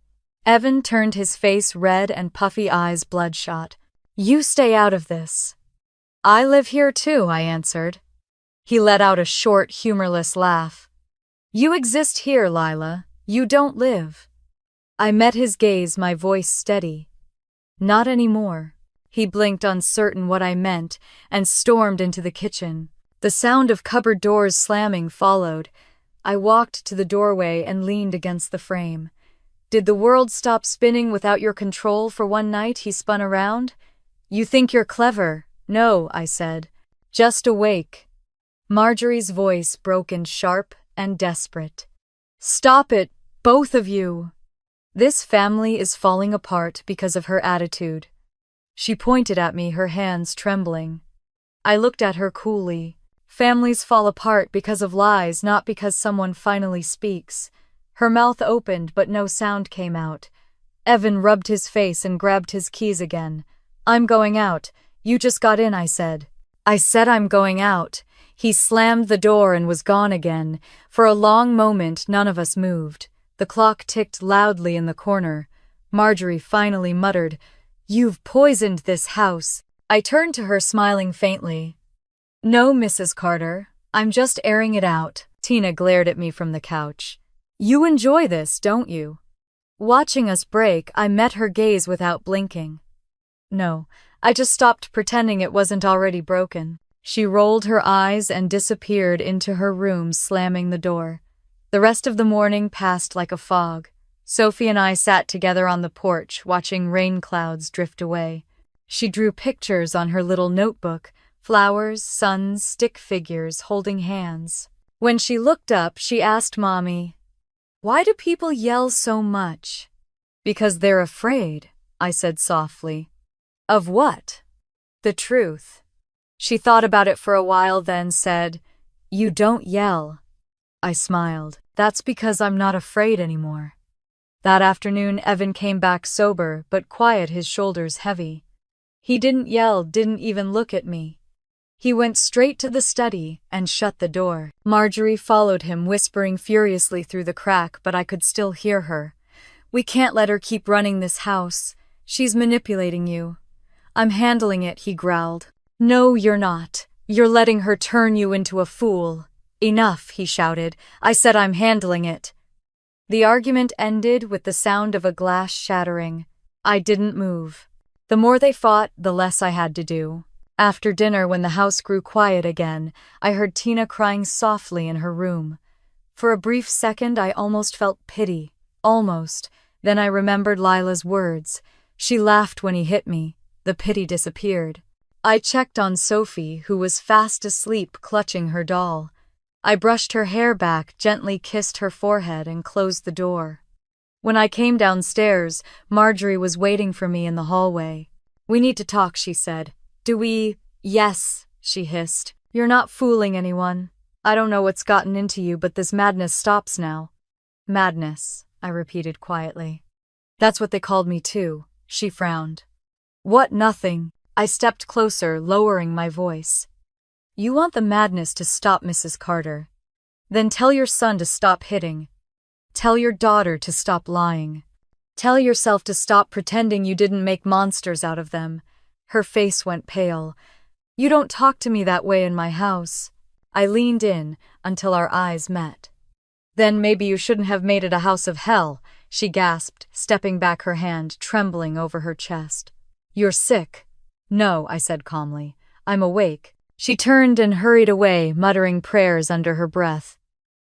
Evan turned, his face red and puffy eyes bloodshot. "You stay out of this." "I live here too," I answered. He let out a short, humorless laugh. "You exist here, Lila. You don't live." I met his gaze, my voice steady. "Not anymore." He blinked, uncertain what I meant, and stormed into the kitchen. The sound of cupboard doors slamming followed. I walked to the doorway and leaned against the frame. "Did the world stop spinning without your control for one night?" He spun around. "You think you're clever." "No," I said. "Just awake." Marjorie's voice broken, sharp and desperate. "Stop it, both of you. This family is falling apart because of her attitude." She pointed at me, her hands trembling. I looked at her coolly. Families fall apart because of lies, not because someone finally speaks. Her mouth opened, but no sound came out. Evan rubbed his face and grabbed his keys again. "I'm going out. You just got in," I said. "I said I'm going out." He slammed the door and was gone again. For a long moment, none of us moved. The clock ticked loudly in the corner. Marjorie finally muttered, "You've poisoned this house." I turned to her, smiling faintly. "No, Mrs. Carter. I'm just airing it out." Tina glared at me from the couch. "You enjoy this, don't you?" Watching us break, I met her gaze without blinking. "No, I just stopped pretending it wasn't already broken." She rolled her eyes and disappeared into her room, slamming the door. The rest of the morning passed like a fog. Sophie and I sat together on the porch, watching rain clouds drift away. She drew pictures on her little notebook, flowers, suns, stick figures, holding hands. When she looked up, she asked Mommy, "Why do people yell so much?" "Because they're afraid," I said softly. "Of what?" "The truth." She thought about it for a while, then said, "You don't yell." I smiled. "That's because I'm not afraid anymore." That afternoon, Evan came back sober, but quiet, his shoulders heavy. He didn't yell, didn't even look at me. He went straight to the study and shut the door. Marjorie followed him, whispering furiously through the crack, but I could still hear her. "We can't let her keep running this house. She's manipulating you." "I'm handling it," he growled. "No, you're not. You're letting her turn you into a fool." "Enough," he shouted. "I said I'm handling it." The argument ended with the sound of a glass shattering. I didn't move. The more they fought, the less I had to do. After dinner, when the house grew quiet again, I heard Tina crying softly in her room. For a brief second, I almost felt pity. Almost. Then I remembered Lila's words. She laughed when he hit me. The pity disappeared. I checked on Sophie, who was fast asleep, clutching her doll. I brushed her hair back, gently kissed her forehead, and closed the door. When I came downstairs, Marjorie was waiting for me in the hallway. "We need to talk," she said. "Do we?" "Yes," she hissed. "You're not fooling anyone. I don't know what's gotten into you, but this madness stops now." "Madness," I repeated quietly. "That's what they called me too." She frowned. "What, nothing?" I stepped closer, lowering my voice. You want the madness to stop, Mrs. Carter. Then tell your son to stop hitting. Tell your daughter to stop lying. Tell yourself to stop pretending you didn't make monsters out of them. Her face went pale. You don't talk to me that way in my house. I leaned in until our eyes met. Then maybe you shouldn't have made it a house of hell, she gasped, stepping back, her hand trembling over her chest. You're sick. No, I said calmly. I'm awake. She turned and hurried away, muttering prayers under her breath.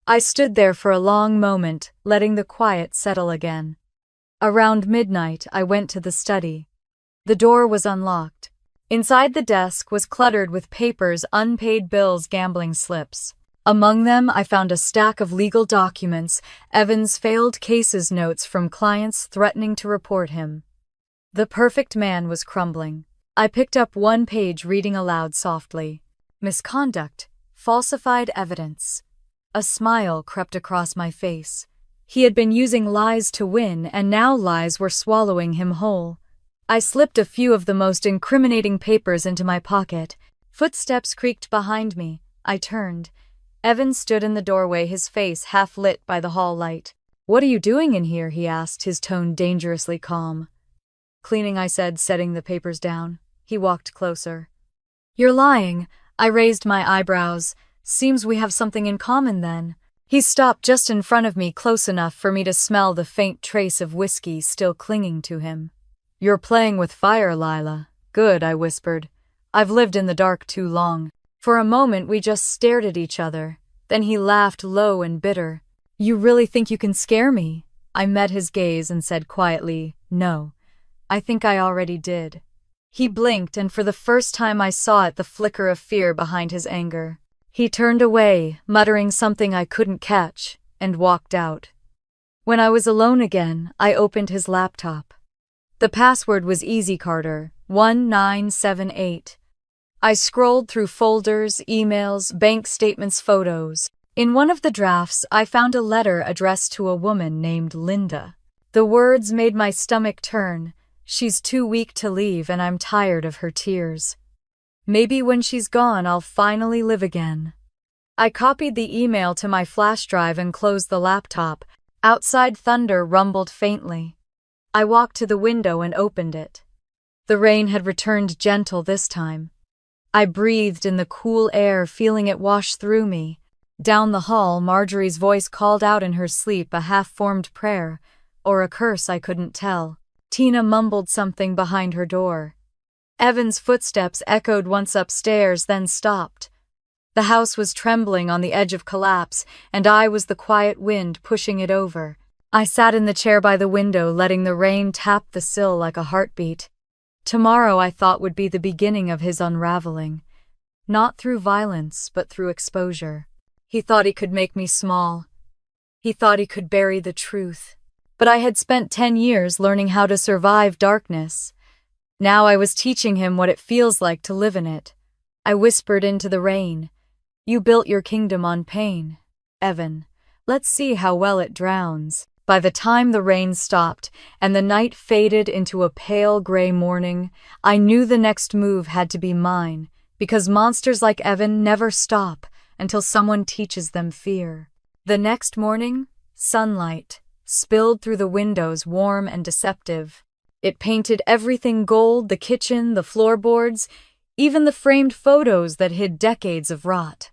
I stood there for a long moment, letting the quiet settle again. Around midnight, I went to the study. The door was unlocked. Inside, the desk was cluttered with papers, unpaid bills, gambling slips. Among them, I found a stack of legal documents, Evan's failed cases notes from clients threatening to report him. The perfect man was crumbling. I picked up one page, reading aloud softly. Misconduct, falsified evidence. A smile crept across my face. He had been using lies to win, and now lies were swallowing him whole. I slipped a few of the most incriminating papers into my pocket. Footsteps creaked behind me. I turned. Evan stood in the doorway, his face half lit by the hall light. What are you doing in here? He asked, his tone dangerously calm. Cleaning, I said, setting the papers down. He walked closer. You're lying. I raised my eyebrows. Seems we have something in common then. He stopped just in front of me, close enough for me to smell the faint trace of whiskey still clinging to him. You're playing with fire, Lila. Good, I whispered. I've lived in the dark too long. For a moment we just stared at each other. Then he laughed low and bitter. You really think you can scare me? I met his gaze and said quietly, No. I think I already did. He blinked, and for the first time I saw it, the flicker of fear behind his anger. He turned away, muttering something I couldn't catch, and walked out. When I was alone again, I opened his laptop. The password was Easy Carter, 1978. I scrolled through folders, emails, bank statements, photos. In one of the drafts, I found a letter addressed to a woman named Linda. The words made my stomach turn. She's too weak to leave, and I'm tired of her tears. Maybe when she's gone, I'll finally live again. I copied the email to my flash drive and closed the laptop. Outside, thunder rumbled faintly. I walked to the window and opened it. The rain had returned, gentle this time. I breathed in the cool air, feeling it wash through me. Down the hall, Marjorie's voice called out in her sleep, a half-formed prayer, or a curse, I couldn't tell. Tina mumbled something behind her door. Evan's footsteps echoed once upstairs, then stopped. The house was trembling on the edge of collapse, and I was the quiet wind pushing it over. I sat in the chair by the window, letting the rain tap the sill like a heartbeat. Tomorrow, I thought, would be the beginning of his unraveling. Not through violence, but through exposure. He thought he could make me small. He thought he could bury the truth. But I had spent 10 years learning how to survive darkness. Now I was teaching him what it feels like to live in it. I whispered into the rain, You built your kingdom on pain, Evan. Let's see how well it drowns. By the time the rain stopped and the night faded into a pale gray morning, I knew the next move had to be mine, because monsters like Evan never stop until someone teaches them fear. The next morning, sunlight spilled through the windows, warm and deceptive. It painted everything gold, the kitchen, the floorboards, even the framed photos that hid decades of rot.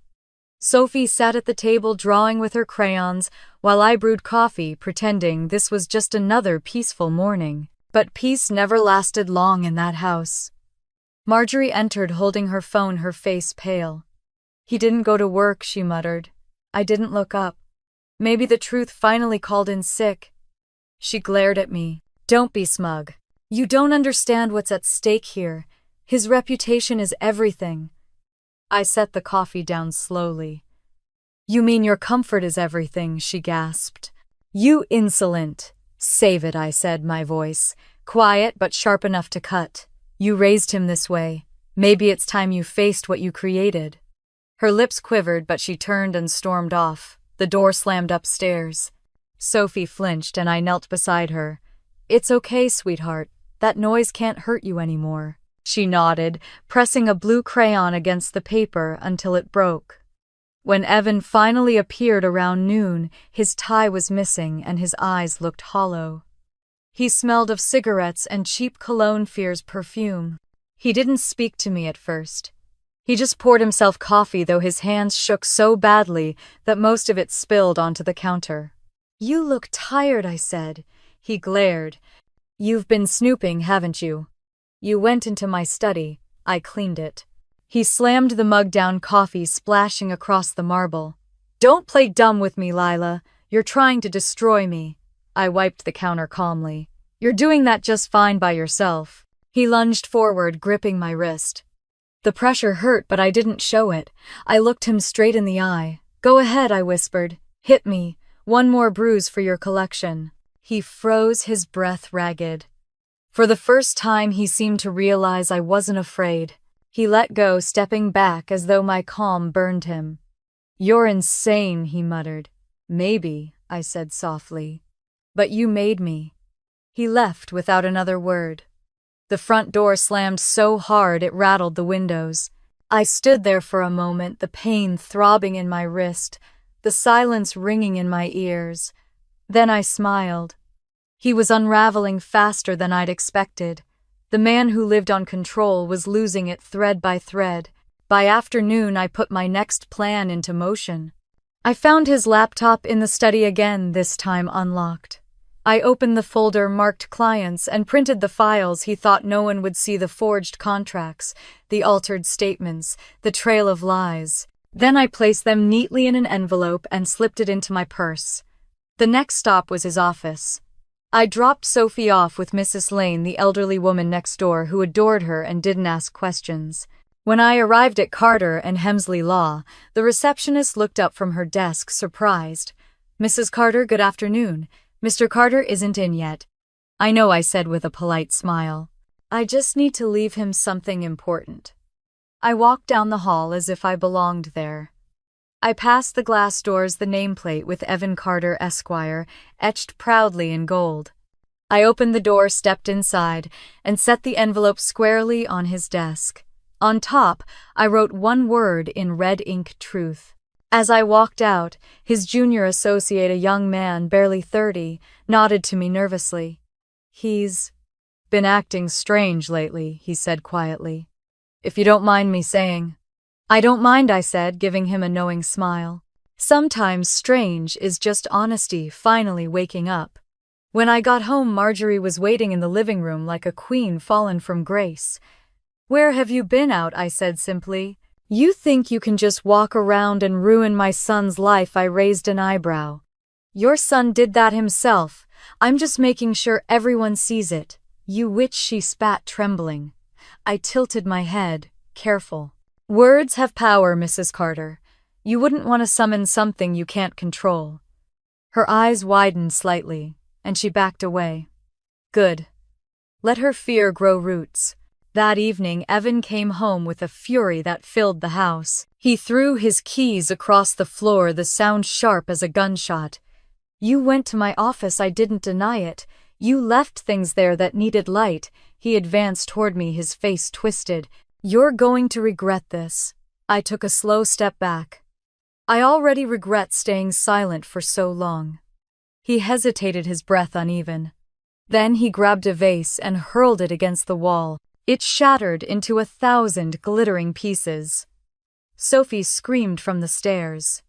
Sophie sat at the table drawing with her crayons while I brewed coffee, pretending this was just another peaceful morning. But peace never lasted long in that house. Marjorie entered holding her phone, her face pale. He didn't go to work, she muttered. I didn't look up. Maybe the truth finally called in sick. She glared at me. Don't be smug. You don't understand what's at stake here. His reputation is everything. I set the coffee down slowly. You mean your comfort is everything, she gasped. You insolent. Save it, I said, my voice quiet but sharp enough to cut. You raised him this way. Maybe it's time you faced what you created. Her lips quivered, but she turned and stormed off. The door slammed upstairs. Sophie flinched and I knelt beside her. It's okay, sweetheart. That noise can't hurt you anymore. She nodded, pressing a blue crayon against the paper until it broke. When Evan finally appeared around noon, his tie was missing and his eyes looked hollow. He smelled of cigarettes and cheap cologne Fear's perfume. He didn't speak to me at first. He just poured himself coffee, though his hands shook so badly that most of it spilled onto the counter. "You look tired," I said. He glared. "You've been snooping, haven't you? You went into my study. I cleaned it." He slammed the mug down, coffee splashing across the marble. "Don't play dumb with me, Lila. You're trying to destroy me." I wiped the counter calmly. "You're doing that just fine by yourself." He lunged forward, gripping my wrist. The pressure hurt, but I didn't show it. I looked him straight in the eye. "Go ahead," I whispered. "Hit me. One more bruise for your collection." He froze, his breath ragged. For the first time, he seemed to realize I wasn't afraid. He let go, stepping back as though my calm burned him. "You're insane," he muttered. "Maybe," I said softly. "But you made me." He left without another word. The front door slammed so hard it rattled the windows. I stood there for a moment, the pain throbbing in my wrist, the silence ringing in my ears. Then I smiled. He was unraveling faster than I'd expected. The man who lived on control was losing it thread by thread. By afternoon, I put my next plan into motion. I found his laptop in the study again, this time unlocked. I opened the folder marked clients and printed the files. He thought no one would see the forged contracts, the altered statements, the trail of lies. Then I placed them neatly in an envelope and slipped it into my purse. The next stop was his office. I dropped Sophie off with Mrs. Lane, the elderly woman next door who adored her and didn't ask questions. When I arrived at Carter and Hemsley Law, the receptionist looked up from her desk, surprised. "Mrs. Carter, good afternoon. Mr. Carter isn't in yet." "I know," I said with a polite smile. "I just need to leave him something important." I walked down the hall as if I belonged there. I passed the glass doors, the nameplate with Evan Carter, Esquire, etched proudly in gold. I opened the door, stepped inside, and set the envelope squarely on his desk. On top, I wrote one word in red ink: truth. As I walked out, his junior associate, a young man, barely 30, nodded to me nervously. "He's been acting strange lately," he said quietly. "If you don't mind me saying." "I don't mind," I said, giving him a knowing smile. Sometimes strange is just honesty finally waking up. When I got home, Marjorie was waiting in the living room like a queen fallen from grace. "Where have you been out?" I said simply. "You think you can just walk around and ruin my son's life?" I raised an eyebrow. "Your son did that himself. I'm just making sure everyone sees it." "You witch," she spat, trembling. I tilted my head, careful. "Words have power, Mrs. Carter. You wouldn't want to summon something you can't control." Her eyes widened slightly, and she backed away. Good. Let her fear grow roots. That evening, Evan came home with a fury that filled the house. He threw his keys across the floor, the sound sharp as a gunshot. "You went to my office," I didn't deny it. "You left things there that needed light." He advanced toward me, his face twisted. "You're going to regret this." I took a slow step back. I already regret staying silent for so long. He hesitated, his breath uneven. Then he grabbed a vase and hurled it against the wall. It shattered into 1,000 glittering pieces. Sophie screamed from the stairs.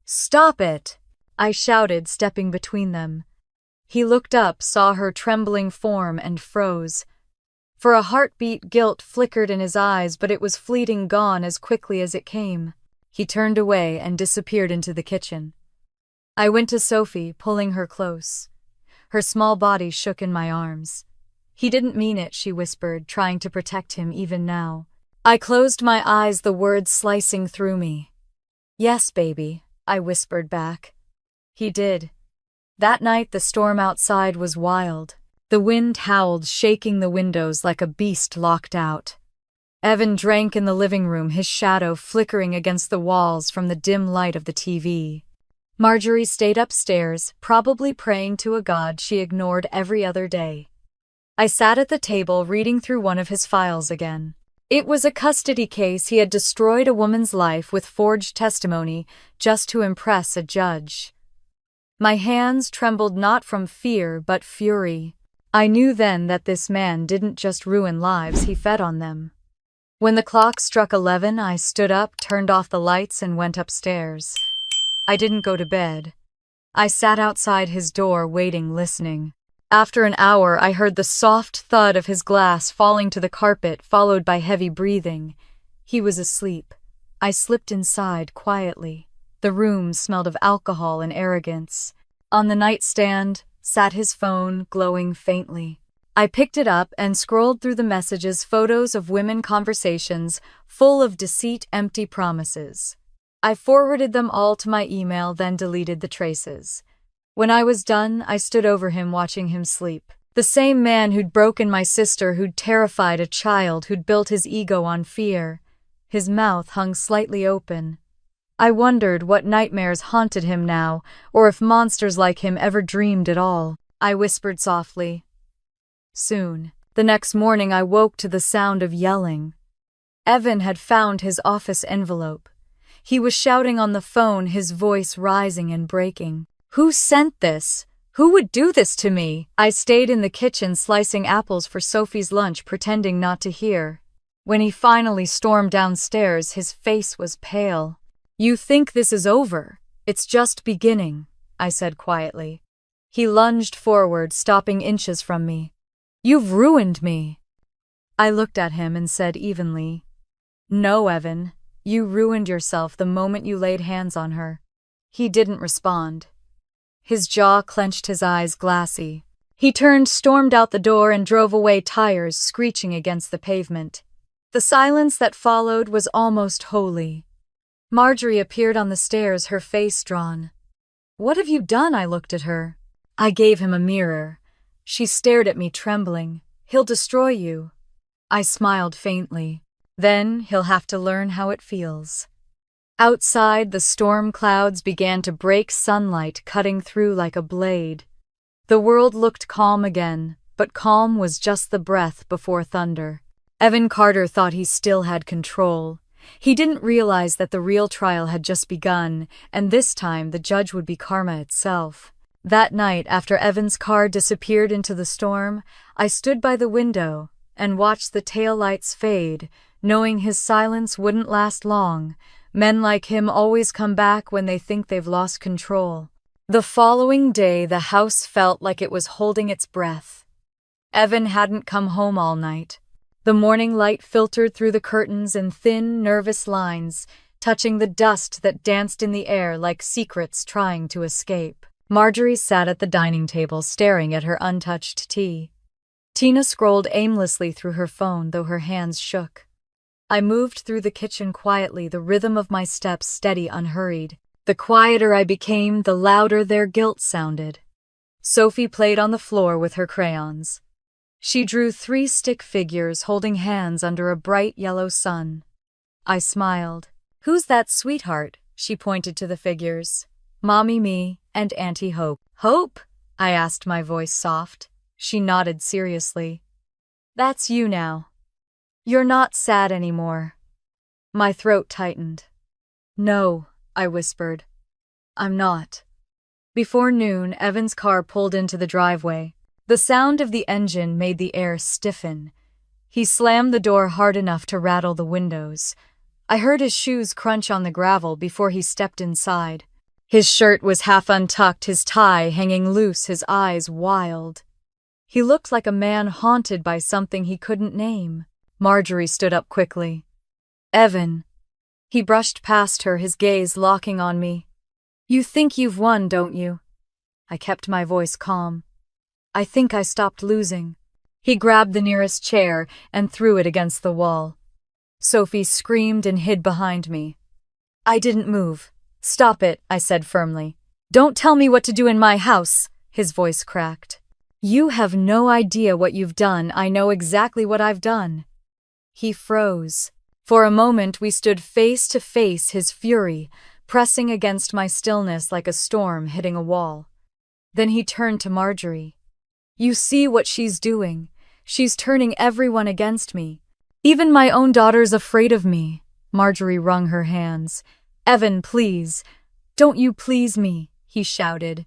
"Stop it!" I shouted, stepping between them. He looked up, saw her trembling form, and froze. For a heartbeat, guilt flickered in his eyes, but it was fleeting, gone as quickly as it came. He turned away and disappeared into the kitchen. I went to Sophie, pulling her close. Her small body shook in my arms. "He didn't mean it," she whispered, trying to protect him even now. I closed my eyes, the words slicing through me. "Yes, baby," I whispered back. He did. That night the storm outside was wild. The wind howled, shaking the windows like a beast locked out. Evan drank in the living room, his shadow flickering against the walls from the dim light of the TV. Marjorie stayed upstairs, probably praying to a god she ignored every other day. I sat at the table reading through one of his files again. It was a custody case. He had destroyed a woman's life with forged testimony just to impress a judge. My hands trembled not from fear but fury. I knew then that this man didn't just ruin lives, he fed on them. When the clock struck 11, I stood up, turned off the lights, and went upstairs. I didn't go to bed. I sat outside his door, waiting, listening. After an hour, I heard the soft thud of his glass falling to the carpet, followed by heavy breathing. He was asleep. I slipped inside quietly. The room smelled of alcohol and arrogance. On the nightstand sat his phone, glowing faintly. I picked it up and scrolled through the messages, photos of women, conversations full of deceit, empty promises. I forwarded them all to my email, then deleted the traces. When I was done, I stood over him, watching him sleep. The same man who'd broken my sister, who'd terrified a child, who'd built his ego on fear. His mouth hung slightly open. I wondered what nightmares haunted him now, or if monsters like him ever dreamed at all. I whispered softly. Soon. The next morning I woke to the sound of yelling. Evan had found his office envelope. He was shouting on the phone, his voice rising and breaking. Who sent this? Who would do this to me? I stayed in the kitchen slicing apples for Sophie's lunch, pretending not to hear. When he finally stormed downstairs, his face was pale. You think this is over? It's just beginning, I said quietly. He lunged forward, stopping inches from me. You've ruined me. I looked at him and said evenly, No, Evan, you ruined yourself the moment you laid hands on her. He didn't respond. His jaw clenched, his eyes glassy. He turned, stormed out the door, and drove away, tires screeching against the pavement. The silence that followed was almost holy. Marjorie appeared on the stairs, her face drawn. What have you done? I looked at her. I gave him a mirror. She stared at me, trembling. He'll destroy you. I smiled faintly. Then he'll have to learn how it feels. Outside, the storm clouds began to break, sunlight cutting through like a blade. The world looked calm again, but calm was just the breath before thunder. Evan Carter thought he still had control. He didn't realize that the real trial had just begun, and this time the judge would be karma itself. That night, after Evan's car disappeared into the storm, I stood by the window and watched the taillights fade, knowing his silence wouldn't last long. Men like him always come back when they think they've lost control. The following day, the house felt like it was holding its breath. Evan hadn't come home all night. The morning light filtered through the curtains in thin, nervous lines, touching the dust that danced in the air like secrets trying to escape. Marjorie sat at the dining table, staring at her untouched tea. Tina scrolled aimlessly through her phone, though her hands shook. I moved through the kitchen quietly, the rhythm of my steps steady, unhurried. The quieter I became, the louder their guilt sounded. Sophie played on the floor with her crayons. She drew 3 stick figures holding hands under a bright yellow sun. I smiled. Who's that sweetheart? She pointed to the figures. Mommy, me, and Auntie Hope. Hope? I asked, my voice soft. She nodded seriously. That's you now. You're not sad anymore. My throat tightened. No, I whispered. I'm not. Before noon, Evan's car pulled into the driveway. The sound of the engine made the air stiffen. He slammed the door hard enough to rattle the windows. I heard his shoes crunch on the gravel before he stepped inside. His shirt was half untucked, his tie hanging loose, his eyes wild. He looked like a man haunted by something he couldn't name. Marjorie stood up quickly. Evan. He brushed past her, his gaze locking on me. You think you've won, don't you? I kept my voice calm. I think I stopped losing. He grabbed the nearest chair and threw it against the wall. Sophie screamed and hid behind me. I didn't move. Stop it, I said firmly. Don't tell me what to do in my house, his voice cracked. You have no idea what you've done. I know exactly what I've done. He froze. For a moment we stood face to face, his fury pressing against my stillness like a storm hitting a wall. Then he turned to Marjorie. You see what she's doing. She's turning everyone against me. Even my own daughter's afraid of me." Marjorie wrung her hands. "Evan, please. Don't you please me," he shouted.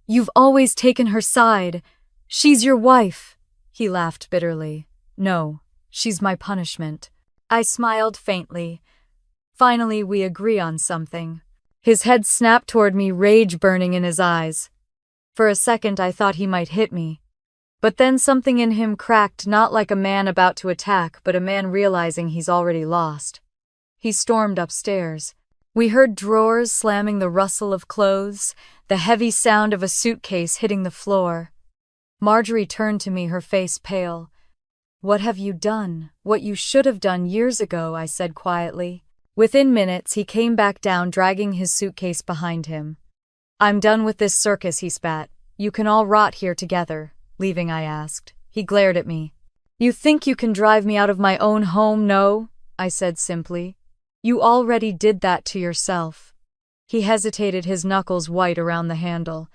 "You've always taken her side. She's your wife." He laughed bitterly. "No, she's my punishment." I smiled faintly. Finally, we agree on something. His head snapped toward me, rage burning in his eyes. For a second, I thought he might hit me. But then something in him cracked, not like a man about to attack, but a man realizing he's already lost. He stormed upstairs. We heard drawers slamming, the rustle of clothes, the heavy sound of a suitcase hitting the floor. Marjorie turned to me, her face pale. "What have you done? What you should have done years ago," I said quietly. Within minutes, he came back down, dragging his suitcase behind him. "I'm done with this circus," he spat. "You can all rot here together." "Leaving?" I asked. He glared at me. "You think you can drive me out of my own home?" "No," I said simply. "You already did that to yourself." He hesitated, his knuckles white around the handle.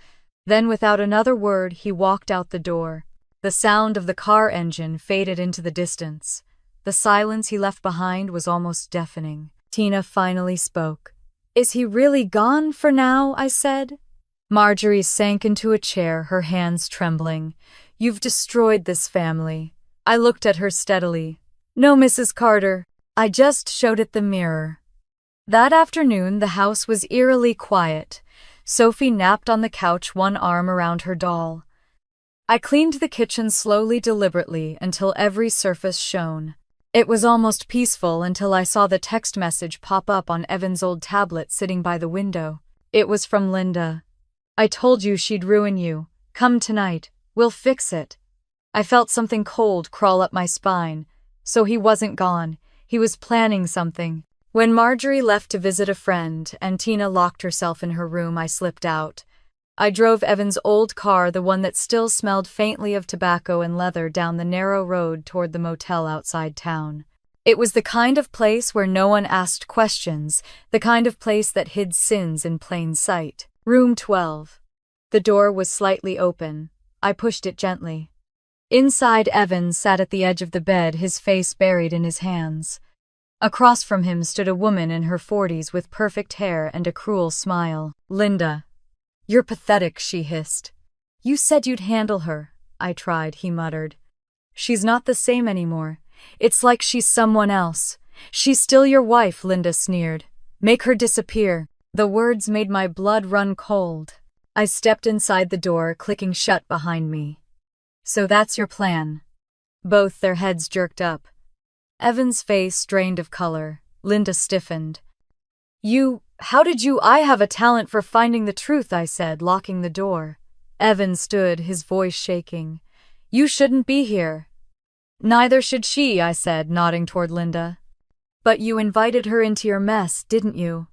Then, without another word, he walked out the door. The sound of the car engine faded into the distance. The silence he left behind was almost deafening. Tina finally spoke. "Is he really gone for now?" I said. Marjorie sank into a chair, her hands trembling. "You've destroyed this family." I looked at her steadily. "No, Mrs. Carter. I just showed it the mirror." That afternoon, the house was eerily quiet. Sophie napped on the couch, one arm around her doll. I cleaned the kitchen slowly, deliberately, until every surface shone. It was almost peaceful until I saw the text message pop up on Evan's old tablet sitting by the window. It was from Linda. "I told you she'd ruin you. Come tonight. We'll fix it." I felt something cold crawl up my spine. So he wasn't gone. He was planning something. When Marjorie left to visit a friend and Tina locked herself in her room, I slipped out. I drove Evan's old car, the one that still smelled faintly of tobacco and leather, down the narrow road toward the motel outside town. It was the kind of place where no one asked questions, the kind of place that hid sins in plain sight. Room 12. The door was slightly open. I pushed it gently. Inside, Evan sat at the edge of the bed, his face buried in his hands. Across from him stood a woman in her 40s with perfect hair and a cruel smile. "Linda. You're pathetic," she hissed. "You said you'd handle her." "I tried," he muttered. "She's not the same anymore. It's like she's someone else." "She's still your wife," Linda sneered. "Make her disappear." The words made my blood run cold. I stepped inside the door, clicking shut behind me. "So that's your plan?" Both their heads jerked up. Evan's face drained of color. Linda stiffened. How did you?" "I have a talent for finding the truth," I said, locking the door. Evan stood, his voice shaking. "You shouldn't be here." "Neither should she," I said, nodding toward Linda. "But you invited her into your mess, didn't you?"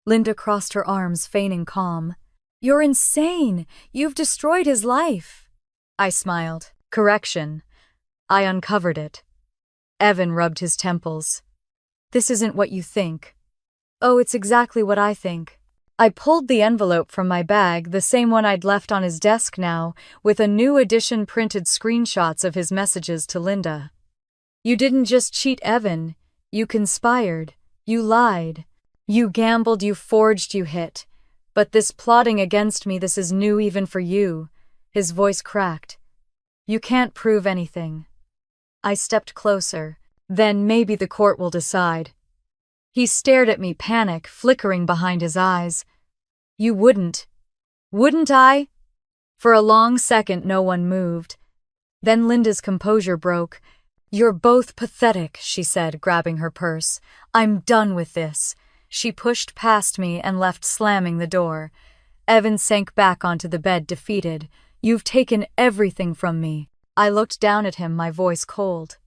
Linda crossed her arms, feigning calm. "You're insane. You've destroyed his life." I smiled. "Correction. I uncovered it." Evan rubbed his temples. "This isn't what you think." "Oh, it's exactly what I think." I pulled the envelope from my bag, the same one I'd left on his desk now, with a new edition printed screenshots of his messages to Linda. "You didn't just cheat Evan. You conspired. You lied. You gambled, you forged, you hit. But this plotting against me, this is new even for you." His voice cracked. "You can't prove anything." I stepped closer. "Then maybe the court will decide." He stared at me, panic flickering behind his eyes. "You wouldn't." "Wouldn't I?" For a long second, no one moved. Then Linda's composure broke. "You're both pathetic," she said, grabbing her purse. "I'm done with this." She pushed past me and left, slamming the door. Evan sank back onto the bed, defeated. "You've taken everything from me." I looked down at him, my voice cold.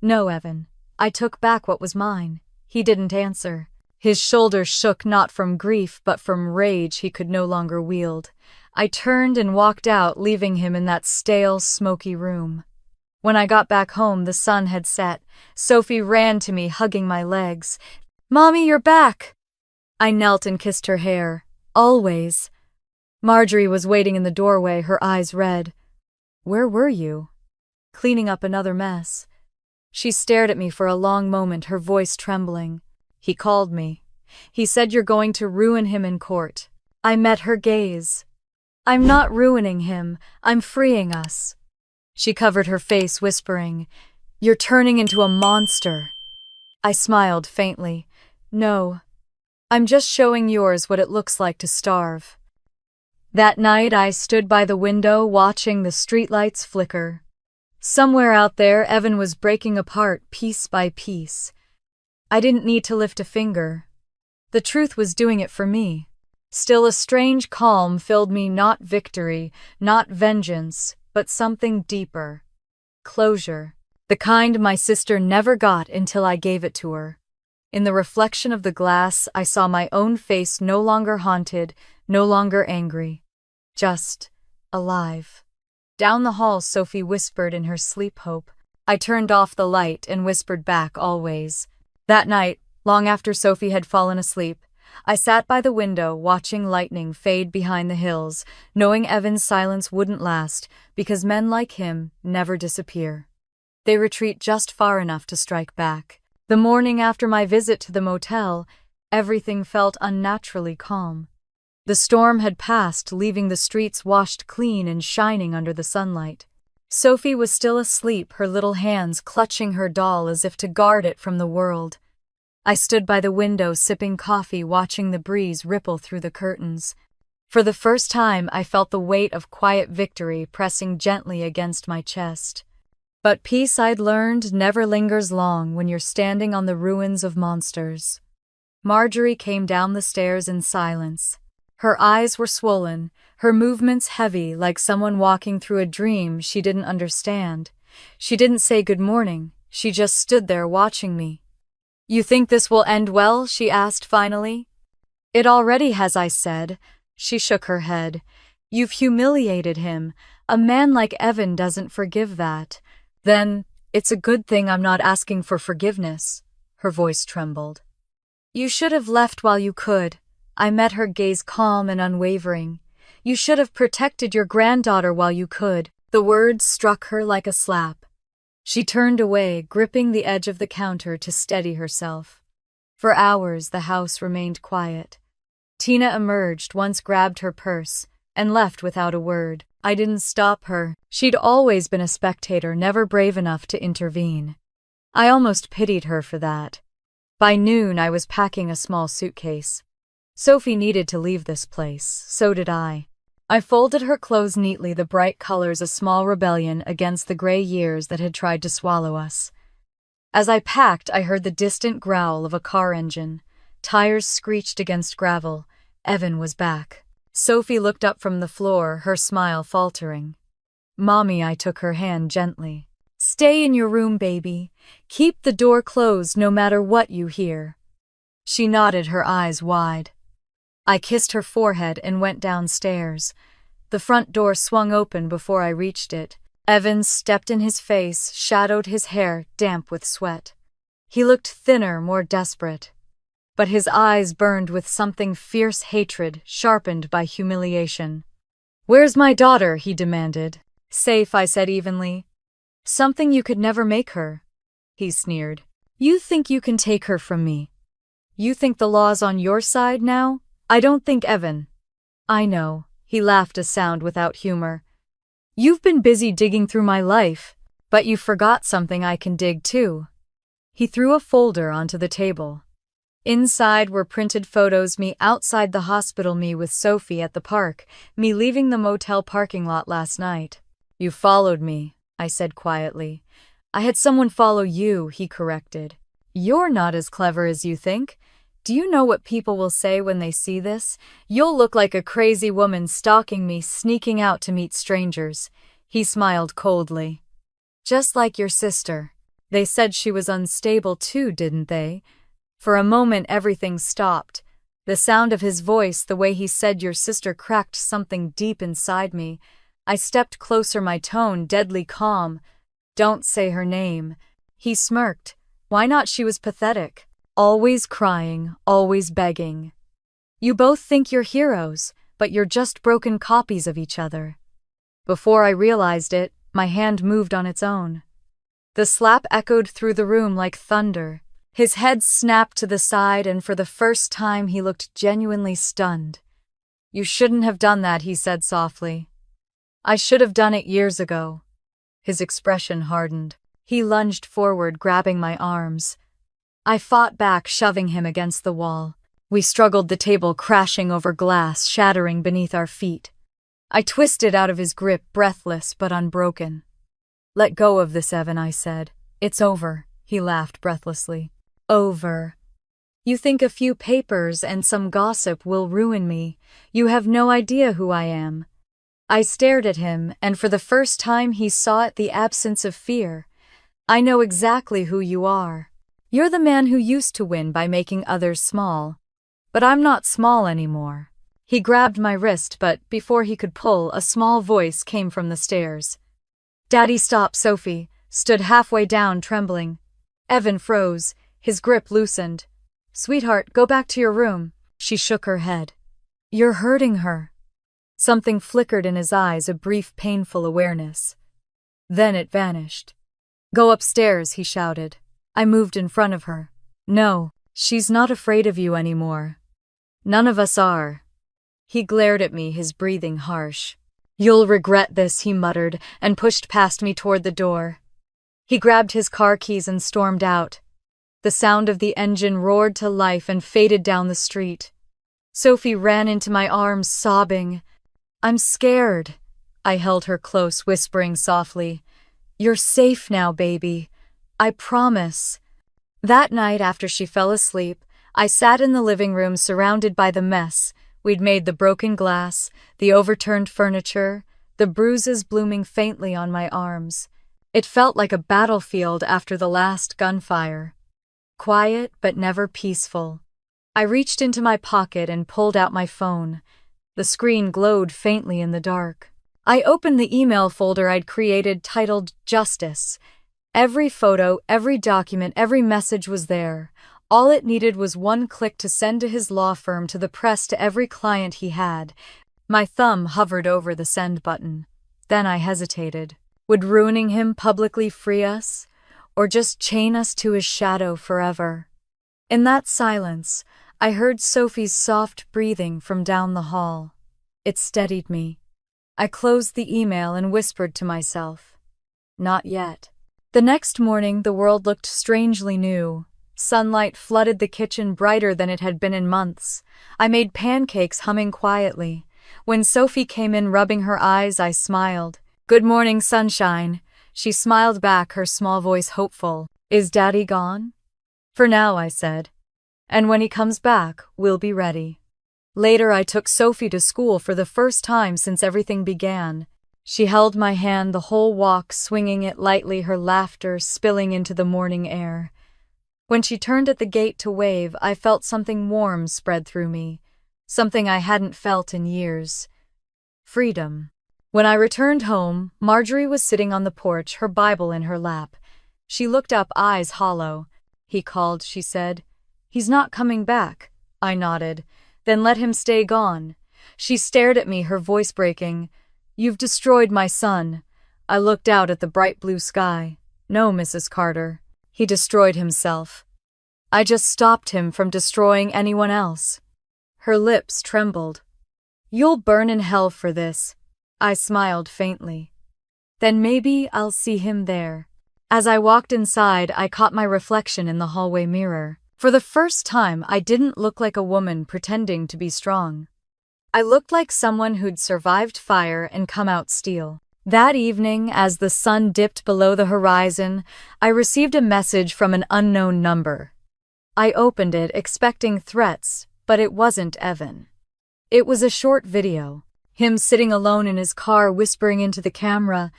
"No, Evan. I took back what was mine." He didn't answer. His shoulders shook, not from grief, but from rage he could no longer wield. I turned and walked out, leaving him in that stale, smoky room. When I got back home, the sun had set. Sophie ran to me, hugging my legs. "Mommy, you're back!" I knelt and kissed her hair. "Always." Marjorie was waiting in the doorway, her eyes red. "Where were you?" cleaning up another mess. She stared at me for a long moment, her voice trembling. He called me. He said you're going to ruin him in court. I met her gaze. I'm not ruining him, I'm freeing us. She covered her face, whispering, You're turning into a monster. I smiled faintly. No, I'm just showing yours what it looks like to starve. That night I stood by the window watching the streetlights flicker. Somewhere out there, Evan was breaking apart piece by piece. I didn't need to lift a finger. The truth was doing it for me. Still, a strange calm filled me, not victory, not vengeance, but something deeper. Closure. The kind my sister never got until I gave it to her. In the reflection of the glass, I saw my own face, no longer haunted, no longer angry. Just alive. Down the hall, Sophie whispered in her sleep hope. I turned off the light and whispered back, always. That night, long after Sophie had fallen asleep, I sat by the window watching lightning fade behind the hills, knowing Evan's silence wouldn't last, because men like him never disappear. They retreat just far enough to strike back. The morning after my visit to the motel, everything felt unnaturally calm. The storm had passed, leaving the streets washed clean and shining under the sunlight. Sophie was still asleep, her little hands clutching her doll as if to guard it from the world. I stood by the window sipping coffee, watching the breeze ripple through the curtains. For the first time, I felt the weight of quiet victory pressing gently against my chest. But peace, I'd learned, never lingers long when you're standing on the ruins of monsters. Marjorie came down the stairs in silence. Her eyes were swollen, her movements heavy, like someone walking through a dream she didn't understand. She didn't say good morning, she just stood there watching me. You think this will end well? She asked finally. It already has, I said. She shook her head. You've humiliated him. A man like Evan doesn't forgive that. Then, it's a good thing I'm not asking for forgiveness. Her voice trembled. You should have left while you could. I met her gaze calm and unwavering. You should have protected your granddaughter while you could. The words struck her like a slap. She turned away, gripping the edge of the counter to steady herself. For hours, the house remained quiet. Tina emerged, once grabbed her purse, and left without a word. I didn't stop her. She'd always been a spectator, never brave enough to intervene. I almost pitied her for that. By noon, I was packing a small suitcase. Sophie needed to leave this place, so did I. I folded her clothes neatly, the bright colors a small rebellion against the gray years that had tried to swallow us. As I packed, I heard the distant growl of a car engine. Tires screeched against gravel. Evan was back. Sophie looked up from the floor, her smile faltering. Mommy, I took her hand gently. Stay in your room, baby. Keep the door closed no matter what you hear. She nodded, her eyes wide. I kissed her forehead and went downstairs. The front door swung open before I reached it. Evan stepped in, his face shadowed, his hair damp with sweat. He looked thinner, more desperate. But his eyes burned with something fierce, hatred sharpened by humiliation. Where's my daughter? He demanded. Safe, I said evenly. Something you could never make her. He sneered. You think you can take her from me? You think the law's on your side now? I don't think Evan. I know. He laughed, a sound without humor. You've been busy digging through my life, but you forgot something I can dig too. He threw a folder onto the table. Inside were printed photos, me outside the hospital, me with Sophie at the park, me leaving the motel parking lot last night. You followed me, I said quietly. I had someone follow you, he corrected. You're not as clever as you think. Do you know what people will say when they see this? You'll look like a crazy woman stalking me, sneaking out to meet strangers. He smiled coldly. Just like your sister. They said she was unstable too, didn't they? For a moment everything stopped. The sound of his voice, the way he said your sister, cracked something deep inside me. I stepped closer, my tone deadly calm. Don't say her name. He smirked. Why not? She was pathetic. Always crying, always begging. You both think you're heroes, but you're just broken copies of each other. Before I realized it, My hand moved on its own. The slap echoed through the room like thunder. His head snapped to the side, and for the first time he looked genuinely stunned. "You shouldn't have done that," he said softly. "I should have done it years ago." His expression hardened. He lunged forward, grabbing my arms. I fought back, shoving him against the wall. We struggled, the table crashing over glass, shattering beneath our feet. I twisted out of his grip, breathless but unbroken. "Let go of this, Evan," I said. "It's over." He laughed breathlessly. "Over? You think a few papers and some gossip will ruin me? You have no idea who I am." I stared at him, and for the first time he saw it, the absence of fear. "I know exactly who you are. You're the man who used to win by making others small. But I'm not small anymore." He grabbed my wrist, but before he could pull, a small voice came from the stairs. "Daddy, stop!" Sophie stood halfway down, trembling. Evan froze, his grip loosened. "Sweetheart, go back to your room." She shook her head. "You're hurting her." Something flickered in his eyes, a brief, painful awareness. Then it vanished. "Go upstairs," he shouted. I moved in front of her. "No, she's not afraid of you anymore. None of us are." He glared at me, his breathing harsh. "You'll regret this," he muttered, and pushed past me toward the door. He grabbed his car keys and stormed out. The sound of the engine roared to life and faded down the street. Sophie ran into my arms, sobbing. "I'm scared." I held her close, whispering softly, "You're safe now, baby. I promise." That night, after she fell asleep, I sat in the living room surrounded by the mess. We'd made, the broken glass, the overturned furniture, the bruises blooming faintly on my arms. It felt like a battlefield after the last gunfire. Quiet, but never peaceful. I reached into my pocket and pulled out my phone. The screen glowed faintly in the dark. I opened the email folder I'd created, titled Justice. Every photo, every document, every message was there. All it needed was one click to send to his law firm, to the press, to every client he had. My thumb hovered over the send button. Then I hesitated. Would ruining him publicly free us, or just chain us to his shadow forever? In that silence, I heard Sophie's soft breathing from down the hall. It steadied me. I closed the email and whispered to myself, "Not yet." The next morning, the world looked strangely new. Sunlight flooded the kitchen, brighter than it had been in months. I made pancakes, humming quietly. When Sophie came in, rubbing her eyes, I smiled. "Good morning, sunshine." She smiled back, her small voice hopeful. "Is Daddy gone?" "For now," I said. "And when he comes back, we'll be ready." Later, I took Sophie to school for the first time since everything began. She held my hand the whole walk, swinging it lightly, her laughter spilling into the morning air. When she turned at the gate to wave, I felt something warm spread through me, something I hadn't felt in years. Freedom. When I returned home, Marjorie was sitting on the porch, her Bible in her lap. She looked up, eyes hollow. "He called," she said. "He's not coming back." I nodded. "Then let him stay gone." She stared at me, her voice breaking. "You've destroyed my son." I looked out at the bright blue sky. "No, Mrs. Carter. He destroyed himself. I just stopped him from destroying anyone else." Her lips trembled. "You'll burn in hell for this." I smiled faintly. "Then maybe I'll see him there." As I walked inside, I caught my reflection in the hallway mirror. For the first time, I didn't look like a woman pretending to be strong. I looked like someone who'd survived fire and come out steel. That evening, as the sun dipped below the horizon, I received a message from an unknown number. I opened it, expecting threats, but it wasn't Evan. It was a short video. Him sitting alone in his car, whispering into the camera,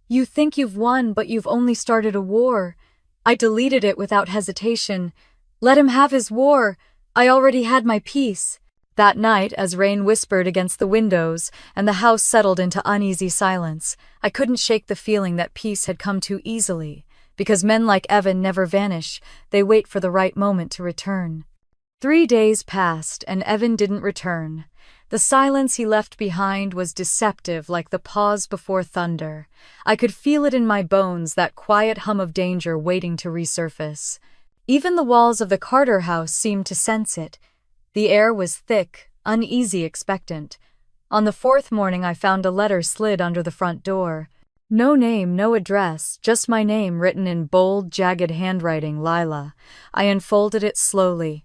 "You think you've won, but you've only started a war." I deleted it without hesitation. Let him have his war. I already had my peace. That night, as rain whispered against the windows and the house settled into uneasy silence, I couldn't shake the feeling that peace had come too easily, because men like Evan never vanish, they wait for the right moment to return. 3 days passed and Evan didn't return. The silence he left behind was deceptive, like the pause before thunder. I could feel it in my bones, that quiet hum of danger waiting to resurface. Even the walls of the Carter house seemed to sense it. The air was thick, uneasy, expectant. On the 4th morning I found a letter slid under the front door. No name, no address, just my name written in bold, jagged handwriting, Lila. I unfolded it slowly.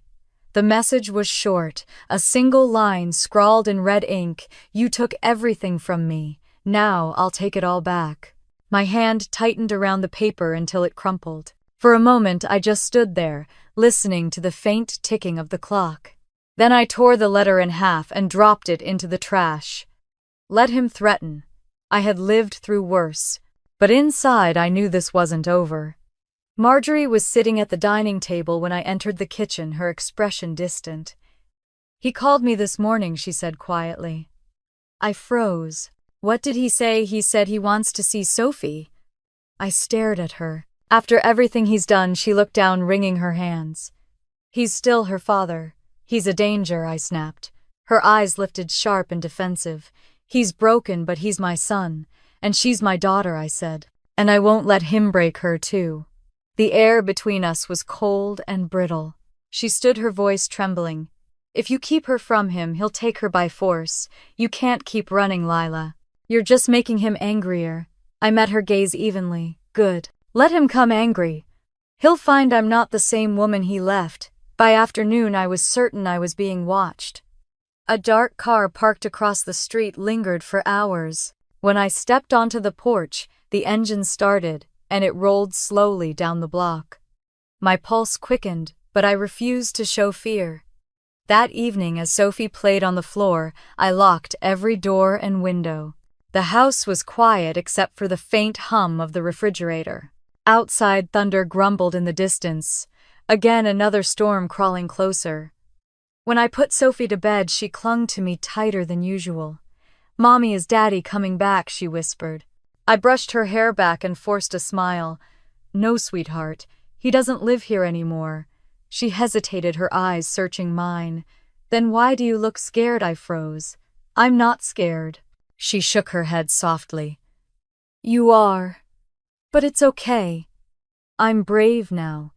The message was short, a single line scrawled in red ink. You took everything from me. Now I'll take it all back. My hand tightened around the paper until it crumpled. For a moment I just stood there, listening to the faint ticking of the clock. Then I tore the letter in half and dropped it into the trash. Let him threaten. I had lived through worse. But inside I knew this wasn't over. Marjorie was sitting at the dining table when I entered the kitchen, her expression distant. He called me this morning, she said quietly. I froze. What did he say? He said he wants to see Sophie. I stared at her. After everything he's done, she looked down, wringing her hands. He's still her father. He's a danger, I snapped. Her eyes lifted, sharp and defensive. He's broken, but he's my son. And she's my daughter, I said. And I won't let him break her, too. The air between us was cold and brittle. She stood, her voice trembling. If you keep her from him, he'll take her by force. You can't keep running, Lila. You're just making him angrier. I met her gaze evenly. Good. Let him come angry. He'll find I'm not the same woman he left. By afternoon, I was certain I was being watched. A dark car parked across the street lingered for hours. When I stepped onto the porch, the engine started, and it rolled slowly down the block. My pulse quickened, but I refused to show fear. That evening, as Sophie played on the floor, I locked every door and window. The house was quiet except for the faint hum of the refrigerator. Outside, thunder grumbled in the distance. Again, another storm crawling closer. When I put Sophie to bed, she clung to me tighter than usual. Mommy, is Daddy coming back? She whispered. I brushed her hair back and forced a smile. No, sweetheart. He doesn't live here anymore. She hesitated, her eyes searching mine. Then why do you look scared? I froze. I'm not scared. She shook her head softly. You are. But it's okay. I'm brave now.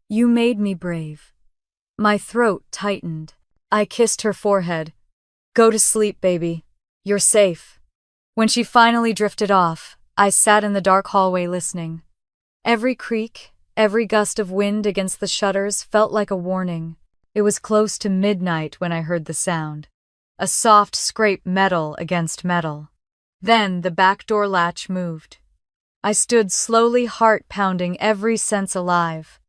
You made me brave. My throat tightened. I kissed her forehead. Go to sleep, baby. You're safe. When she finally drifted off, I sat in the dark hallway listening. Every creak, every gust of wind against the shutters felt like a warning. It was close to midnight when I heard the sound. A soft scrape, metal against metal. Then the back door latch moved. I stood slowly, heart pounding, every sense alive.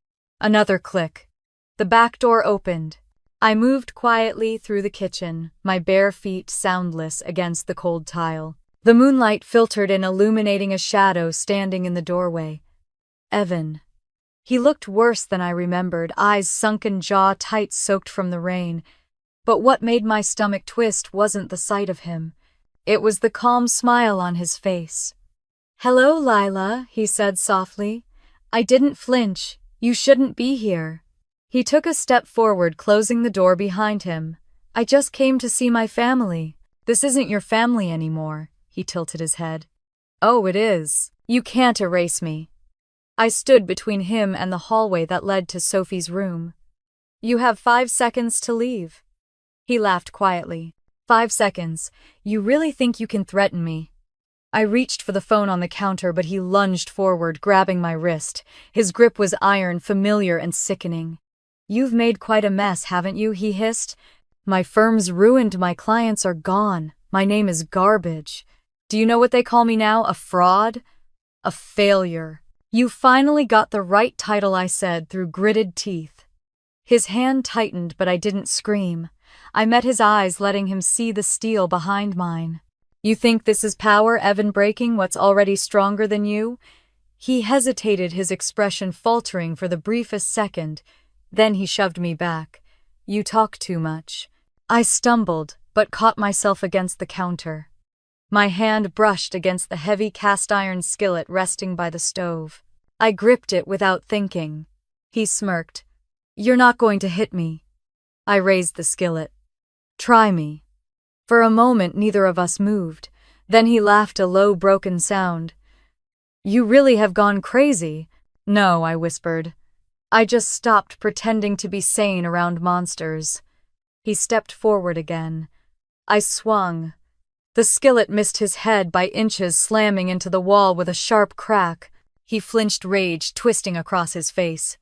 Another click. The back door opened. I moved quietly through the kitchen, my bare feet soundless against the cold tile. The moonlight filtered in, illuminating a shadow standing in the doorway. Evan. He looked worse than I remembered, eyes sunken, jaw tight, soaked from the rain. But what made my stomach twist wasn't the sight of him. It was the calm smile on his face. Hello, Lila, he said softly. I didn't flinch. You shouldn't be here. He took a step forward, closing the door behind him. I just came to see my family. This isn't your family anymore. He tilted his head. Oh, it is. You can't erase me. I stood between him and the hallway that led to Sophie's room. You have 5 seconds to leave. He laughed quietly. 5 seconds. You really think you can threaten me? I reached for the phone on the counter, but he lunged forward, grabbing my wrist. His grip was iron, familiar and sickening. You've made quite a mess, haven't you? He hissed. My firm's ruined. My clients are gone. My name is garbage. Do you know what they call me now? A fraud? A failure. You finally got the right title, I said through gritted teeth. His hand tightened, but I didn't scream. I met his eyes, letting him see the steel behind mine. You think this is power, Evan, breaking what's already stronger than you? He hesitated, his expression faltering for the briefest second. Then he shoved me back. You talk too much. I stumbled, but caught myself against the counter. My hand brushed against the heavy cast-iron skillet resting by the stove. I gripped it without thinking. He smirked. You're not going to hit me. I raised the skillet. Try me. For a moment neither of us moved. Then he laughed a low, broken sound. You really have gone crazy. No, I whispered. I just stopped pretending to be sane around monsters. He stepped forward again. I swung. The skillet missed his head by inches, slamming into the wall with a sharp crack. He flinched, rage twisting across his face.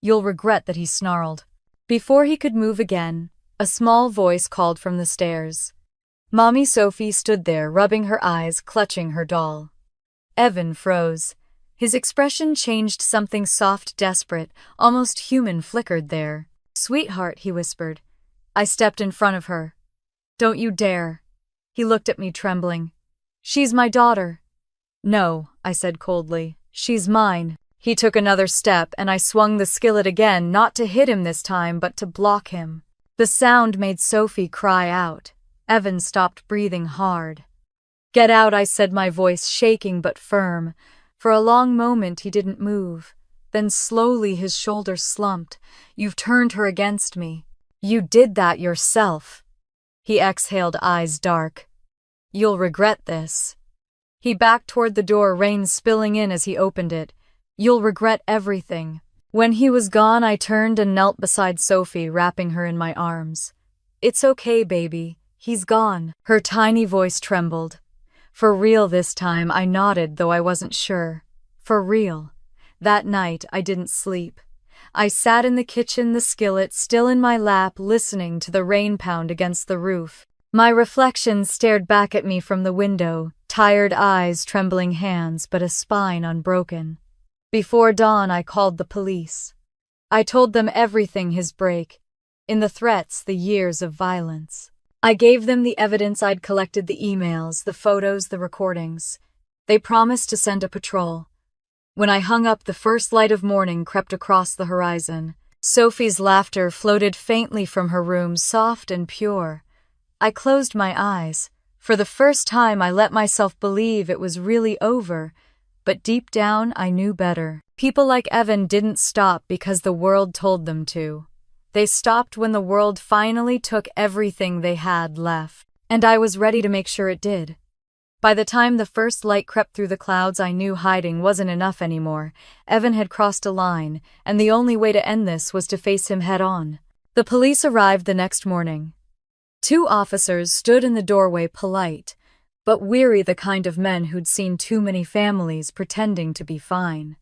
You'll regret that, he snarled. Before he could move again, a small voice called from the stairs. Mommy Sophie stood there, rubbing her eyes, clutching her doll. Evan froze. His expression changed, something soft, desperate, almost human flickered there. Sweetheart, he whispered. I stepped in front of her. Don't you dare. He looked at me, trembling. She's my daughter. No, I said coldly. She's mine. He took another step, and I swung the skillet again, not to hit him this time, but to block him. The sound made Sophie cry out. Evan stopped breathing hard. Get out, I said, my voice shaking but firm. For a long moment he didn't move. Then slowly his shoulders slumped. You've turned her against me. You did that yourself. He exhaled, eyes dark. You'll regret this. He backed toward the door, rain spilling in as he opened it. You'll regret everything. When he was gone, I turned and knelt beside Sophie, wrapping her in my arms. It's okay, baby. He's gone. Her tiny voice trembled. For real this time, I nodded, though I wasn't sure. For real. That night, I didn't sleep. I sat in the kitchen, the skillet still in my lap, listening to the rain pound against the roof. My reflection stared back at me from the window, tired eyes, trembling hands, but a spine unbroken. Before dawn, I called the police. I told them everything, his break. In the threats, the years of violence. I gave them the evidence I'd collected, the emails, the photos, the recordings. They promised to send a patrol. When I hung up, the first light of morning crept across the horizon. Sophie's laughter floated faintly from her room, soft and pure. I closed my eyes. For the first time, I let myself believe it was really over. But deep down, I knew better. People like Evan didn't stop because the world told them to. They stopped when the world finally took everything they had left. And I was ready to make sure it did. By the time the first light crept through the clouds, I knew hiding wasn't enough anymore. Evan had crossed a line, and the only way to end this was to face him head on. The police arrived the next morning. 2 officers stood in the doorway, polite, but weary, the kind of men who'd seen too many families pretending to be fine.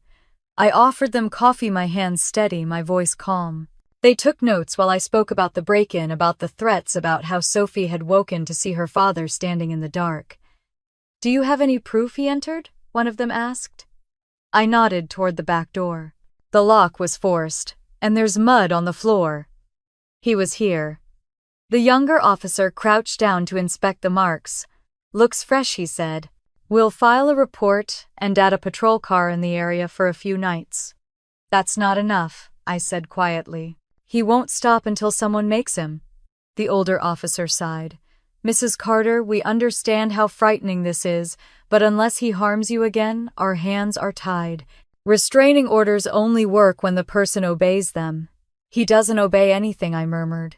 I offered them coffee, my hands steady, my voice calm. They took notes while I spoke about the break-in, about the threats, about how Sophie had woken to see her father standing in the dark. Do you have any proof he entered? One of them asked. I nodded toward the back door. The lock was forced, and there's mud on the floor. He was here. The younger officer crouched down to inspect the marks. Looks fresh, he said. We'll file a report and add a patrol car in the area for a few nights. That's not enough, I said quietly. He won't stop until someone makes him. The older officer sighed. Mrs. Carter, we understand how frightening this is, but unless he harms you again, our hands are tied. Restraining orders only work when the person obeys them. He doesn't obey anything, I murmured.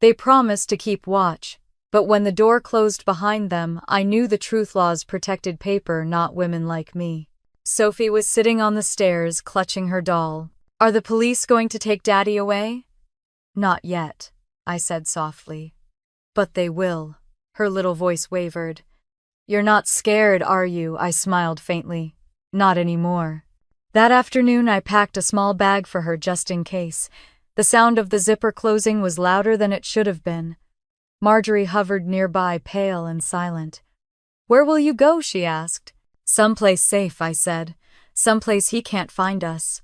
They promised to keep watch, but when the door closed behind them, I knew the truth. Laws protected paper, not women like me. Sophie was sitting on the stairs, clutching her doll. Are the police going to take Daddy away? Not yet, I said softly. But they will. Her little voice wavered. You're not scared, are you? I smiled faintly. Not anymore. That afternoon, I packed a small bag for her just in case. The sound of the zipper closing was louder than it should have been. Marjorie hovered nearby, pale and silent. Where will you go? She asked. Someplace safe, I said. Someplace he can't find us.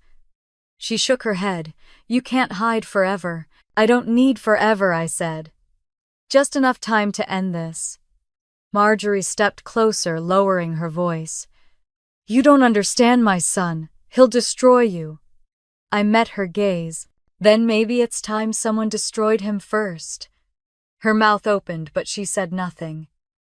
She shook her head. You can't hide forever. I don't need forever, I said. Just enough time to end this. Marjorie stepped closer, lowering her voice. You don't understand, my son. He'll destroy you. I met her gaze. Then maybe it's time someone destroyed him first. Her mouth opened, but she said nothing.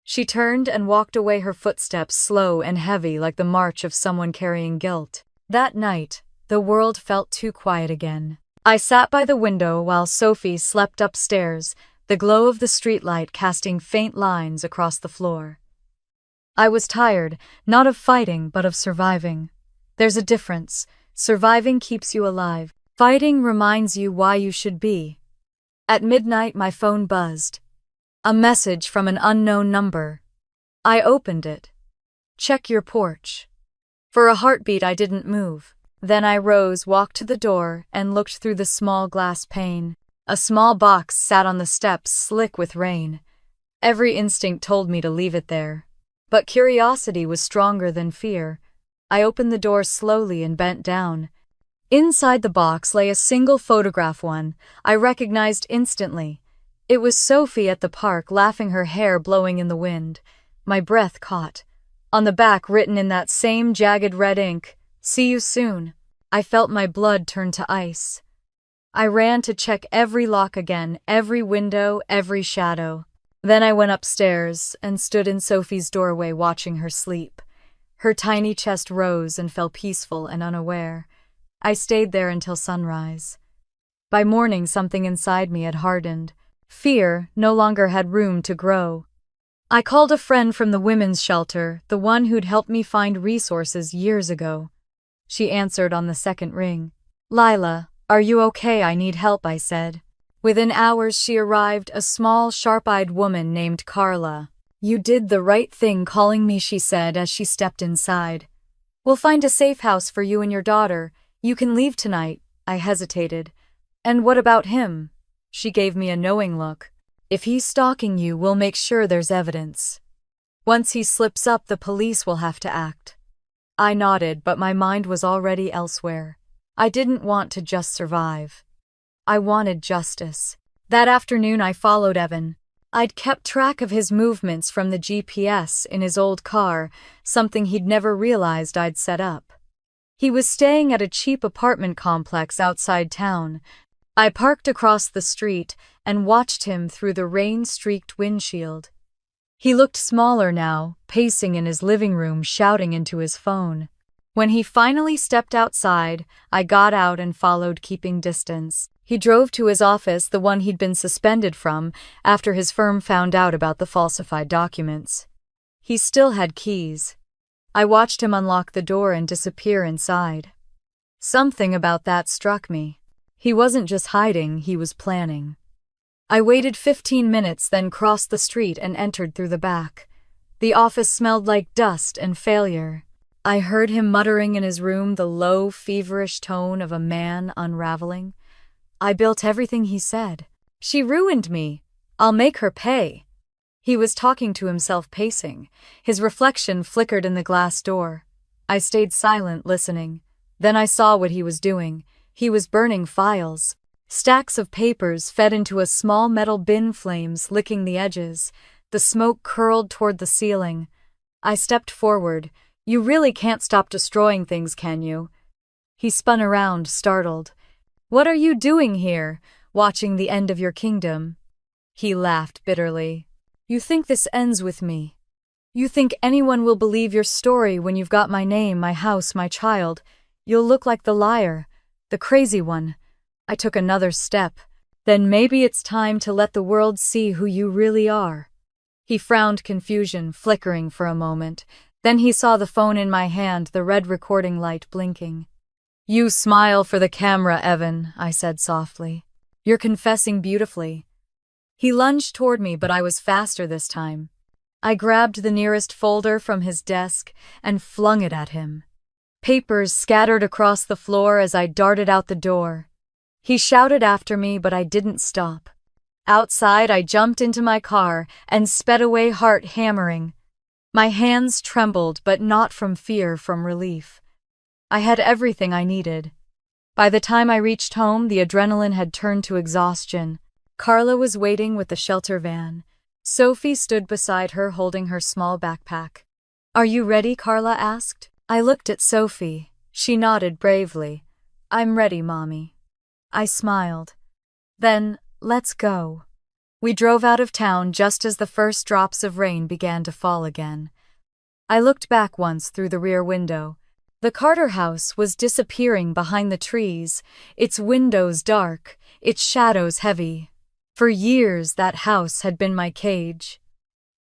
She turned and walked away, her footsteps slow and heavy like the march of someone carrying guilt. That night, the world felt too quiet again. I sat by the window while Sophie slept upstairs, the glow of the streetlight casting faint lines across the floor. I was tired, not of fighting, but of surviving. There's a difference. Surviving keeps you alive. Fighting reminds you why you should be. At midnight, my phone buzzed. A message from an unknown number. I opened it. Check your porch. For a heartbeat, I didn't move. Then I rose, walked to the door, and looked through the small glass pane. A small box sat on the steps, slick with rain. Every instinct told me to leave it there. But curiosity was stronger than fear. I opened the door slowly and bent down. Inside the box lay a single photograph, one I recognized instantly. It was Sophie at the park, laughing, her hair blowing in the wind. My breath caught. On the back, written in that same jagged red ink, "See you soon." I felt my blood turn to ice. I ran to check every lock again, every window, every shadow. Then I went upstairs and stood in Sophie's doorway watching her sleep. Her tiny chest rose and fell peaceful and unaware. I stayed there until sunrise. By morning, something inside me had hardened. Fear no longer had room to grow. I called a friend from the women's shelter, the one who'd helped me find resources years ago. She answered on the second ring. "Lila, are you okay? I need help," I said. Within hours she arrived, a small, sharp-eyed woman named Carla. "You did the right thing calling me," she said as she stepped inside. "We'll find a safe house for you and your daughter. You can leave tonight." I hesitated. "And what about him?" She gave me a knowing look. "If he's stalking you, we'll make sure there's evidence. Once he slips up, the police will have to act." I nodded, but my mind was already elsewhere. I didn't want to just survive. I wanted justice. That afternoon I followed Evan. I'd kept track of his movements from the GPS in his old car, something he'd never realized I'd set up. He was staying at a cheap apartment complex outside town. I parked across the street and watched him through the rain-streaked windshield. He looked smaller now, pacing in his living room, shouting into his phone. When he finally stepped outside, I got out and followed, keeping distance. He drove to his office, the one he'd been suspended from after his firm found out about the falsified documents. He still had keys. I watched him unlock the door and disappear inside. Something about that struck me. He wasn't just hiding, he was planning. I waited 15 minutes, then crossed the street and entered through the back. The office smelled like dust and failure. I heard him muttering in his room, the low, feverish tone of a man unraveling. I built everything he said. "She ruined me. I'll make her pay." He was talking to himself, pacing. His reflection flickered in the glass door. I stayed silent, listening. Then I saw what he was doing. He was burning files. Stacks of papers fed into a small metal bin, flames licking the edges. The smoke curled toward the ceiling. I stepped forward. "You really can't stop destroying things, can you?" He spun around, startled. "What are you doing here, watching the end of your kingdom?" He laughed bitterly. "You think this ends with me? You think anyone will believe your story when you've got my name, my house, my child? You'll look like the liar, the crazy one." I took another step. "Then maybe it's time to let the world see who you really are." He frowned, confusion flickering for a moment. Then he saw the phone in my hand, the red recording light blinking. "You smile for the camera, Evan," I said softly. "You're confessing beautifully." He lunged toward me, but I was faster this time. I grabbed the nearest folder from his desk and flung it at him. Papers scattered across the floor as I darted out the door. He shouted after me, but I didn't stop. Outside, I jumped into my car and sped away, heart hammering. My hands trembled, but not from fear, from relief. I had everything I needed. By the time I reached home, the adrenaline had turned to exhaustion. Carla was waiting with the shelter van. Sophie stood beside her, holding her small backpack. "Are you ready?" Carla asked. I looked at Sophie. She nodded bravely. "I'm ready, Mommy." I smiled. "Then, let's go." We drove out of town just as the first drops of rain began to fall again. I looked back once through the rear window. The Carter house was disappearing behind the trees, its windows dark, its shadows heavy. For years that house had been my cage.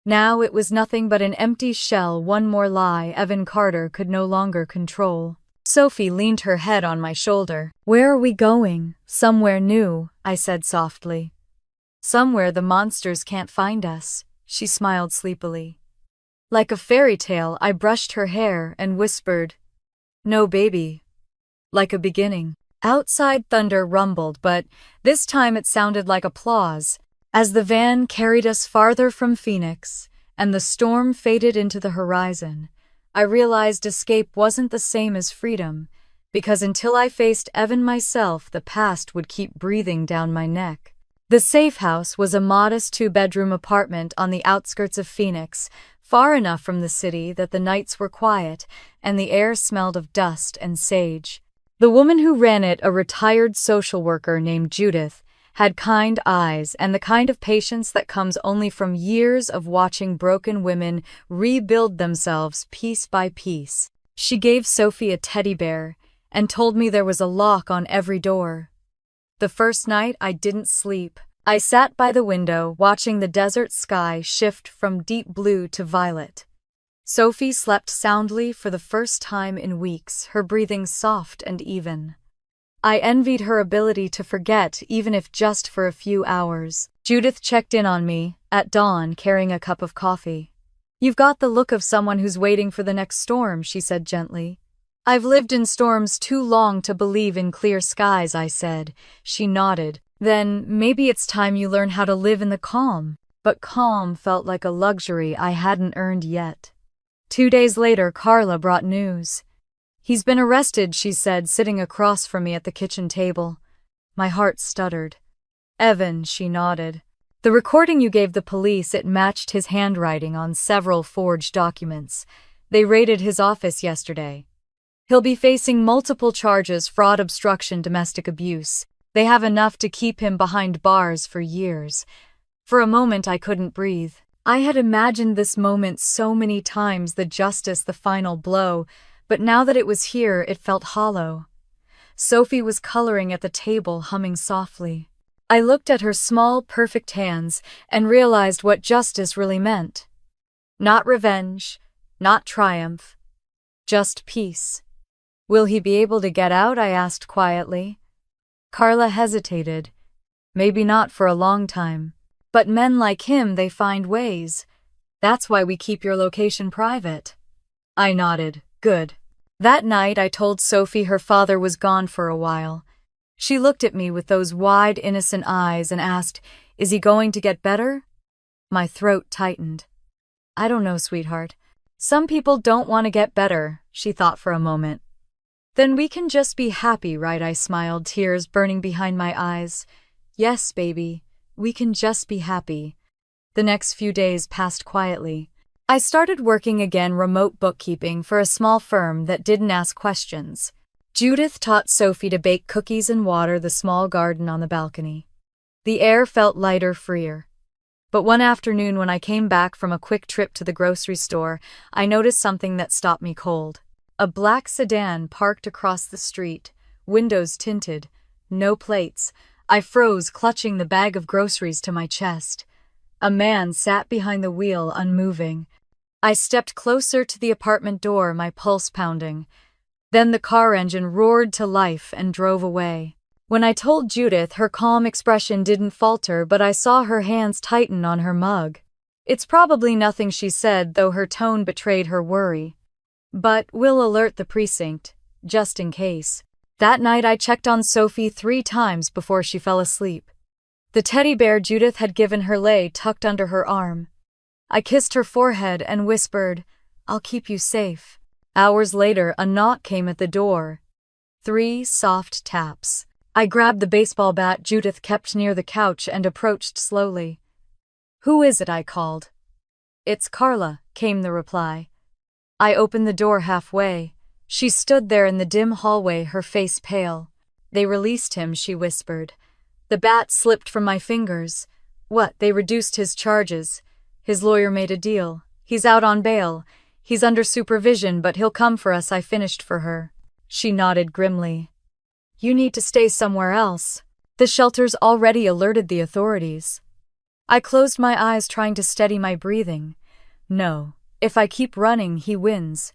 Now it was nothing but an empty shell, one more lie Evan Carter could no longer control. Sophie leaned her head on my shoulder. "Where are we going?" "Somewhere new," I said softly. "Somewhere the monsters can't find us," she smiled sleepily. Like a fairy tale, I brushed her hair and whispered, "No, baby." Like a beginning. Outside thunder rumbled, but this time it sounded like applause. As the van carried us farther from Phoenix, and the storm faded into the horizon, I realized escape wasn't the same as freedom, because until I faced Evan myself, the past would keep breathing down my neck. The safe house was a modest 2-bedroom apartment on the outskirts of Phoenix, far enough from the city that the nights were quiet and the air smelled of dust and sage. The woman who ran it, a retired social worker named Judith, had kind eyes and the kind of patience that comes only from years of watching broken women rebuild themselves piece by piece. She gave Sophie a teddy bear and told me there was a lock on every door. The first night I didn't sleep. I sat by the window watching the desert sky shift from deep blue to violet. Sophie slept soundly for the first time in weeks, her breathing soft and even. I envied her ability to forget, even if just for a few hours. Judith checked in on me at dawn, carrying a cup of coffee. "You've got the look of someone who's waiting for the next storm," she said gently. "I've lived in storms too long to believe in clear skies," I said. She nodded. "Then maybe it's time you learn how to live in the calm." But calm felt like a luxury I hadn't earned yet. 2 days later, Carla brought news. "He's been arrested," she said, sitting across from me at the kitchen table. My heart stuttered. "Evan," she nodded. "The recording you gave the police, it matched his handwriting on several forged documents. They raided his office yesterday. He'll be facing multiple charges: fraud, obstruction, domestic abuse. They have enough to keep him behind bars for years." For a moment I couldn't breathe. I had imagined this moment so many times, the justice, the final blow, but now that it was here, it felt hollow. Sophie was coloring at the table, humming softly. I looked at her small, perfect hands and realized what justice really meant. Not revenge, not triumph, just peace. "Will he be able to get out?" I asked quietly. Carla hesitated. "Maybe not for a long time. But men like him, they find ways. That's why we keep your location private." I nodded. "Good." That night I told Sophie her father was gone for a while. She looked at me with those wide, innocent eyes and asked, "Is he going to get better?" My throat tightened. "I don't know, sweetheart. Some people don't want to get better." She thought for a moment. "Then we can just be happy, right?" I smiled, tears burning behind my eyes. "Yes, baby, we can just be happy." The next few days passed quietly. I started working again, remote bookkeeping for a small firm that didn't ask questions. Judith taught Sophie to bake cookies and water the small garden on the balcony. The air felt lighter, freer. But one afternoon when I came back from a quick trip to the grocery store, I noticed something that stopped me cold. A black sedan parked across the street, windows tinted, no plates. I froze, clutching the bag of groceries to my chest. A man sat behind the wheel, unmoving. I stepped closer to the apartment door, my pulse pounding. Then the car engine roared to life and drove away. When I told Judith, her calm expression didn't falter, but I saw her hands tighten on her mug. "It's probably nothing," she said, though her tone betrayed her worry. "But we'll alert the precinct, just in case." That night I checked on Sophie 3 times before she fell asleep. The teddy bear Judith had given her lay tucked under her arm. I kissed her forehead and whispered, "I'll keep you safe." Hours later, a knock came at the door. 3 soft taps. I grabbed the baseball bat Judith kept near the couch and approached slowly. "Who is it?" I called. "It's Carla," came the reply. I opened the door halfway. She stood there in the dim hallway, her face pale. "They released him," she whispered. The bat slipped from my fingers. "What?" "They reduced his charges. His lawyer made a deal. He's out on bail. He's under supervision, but he'll come for us, I finished for her. She nodded grimly. You need to stay somewhere else. The shelter's already alerted the authorities. I closed my eyes, trying to steady my breathing. No, if I keep running, he wins.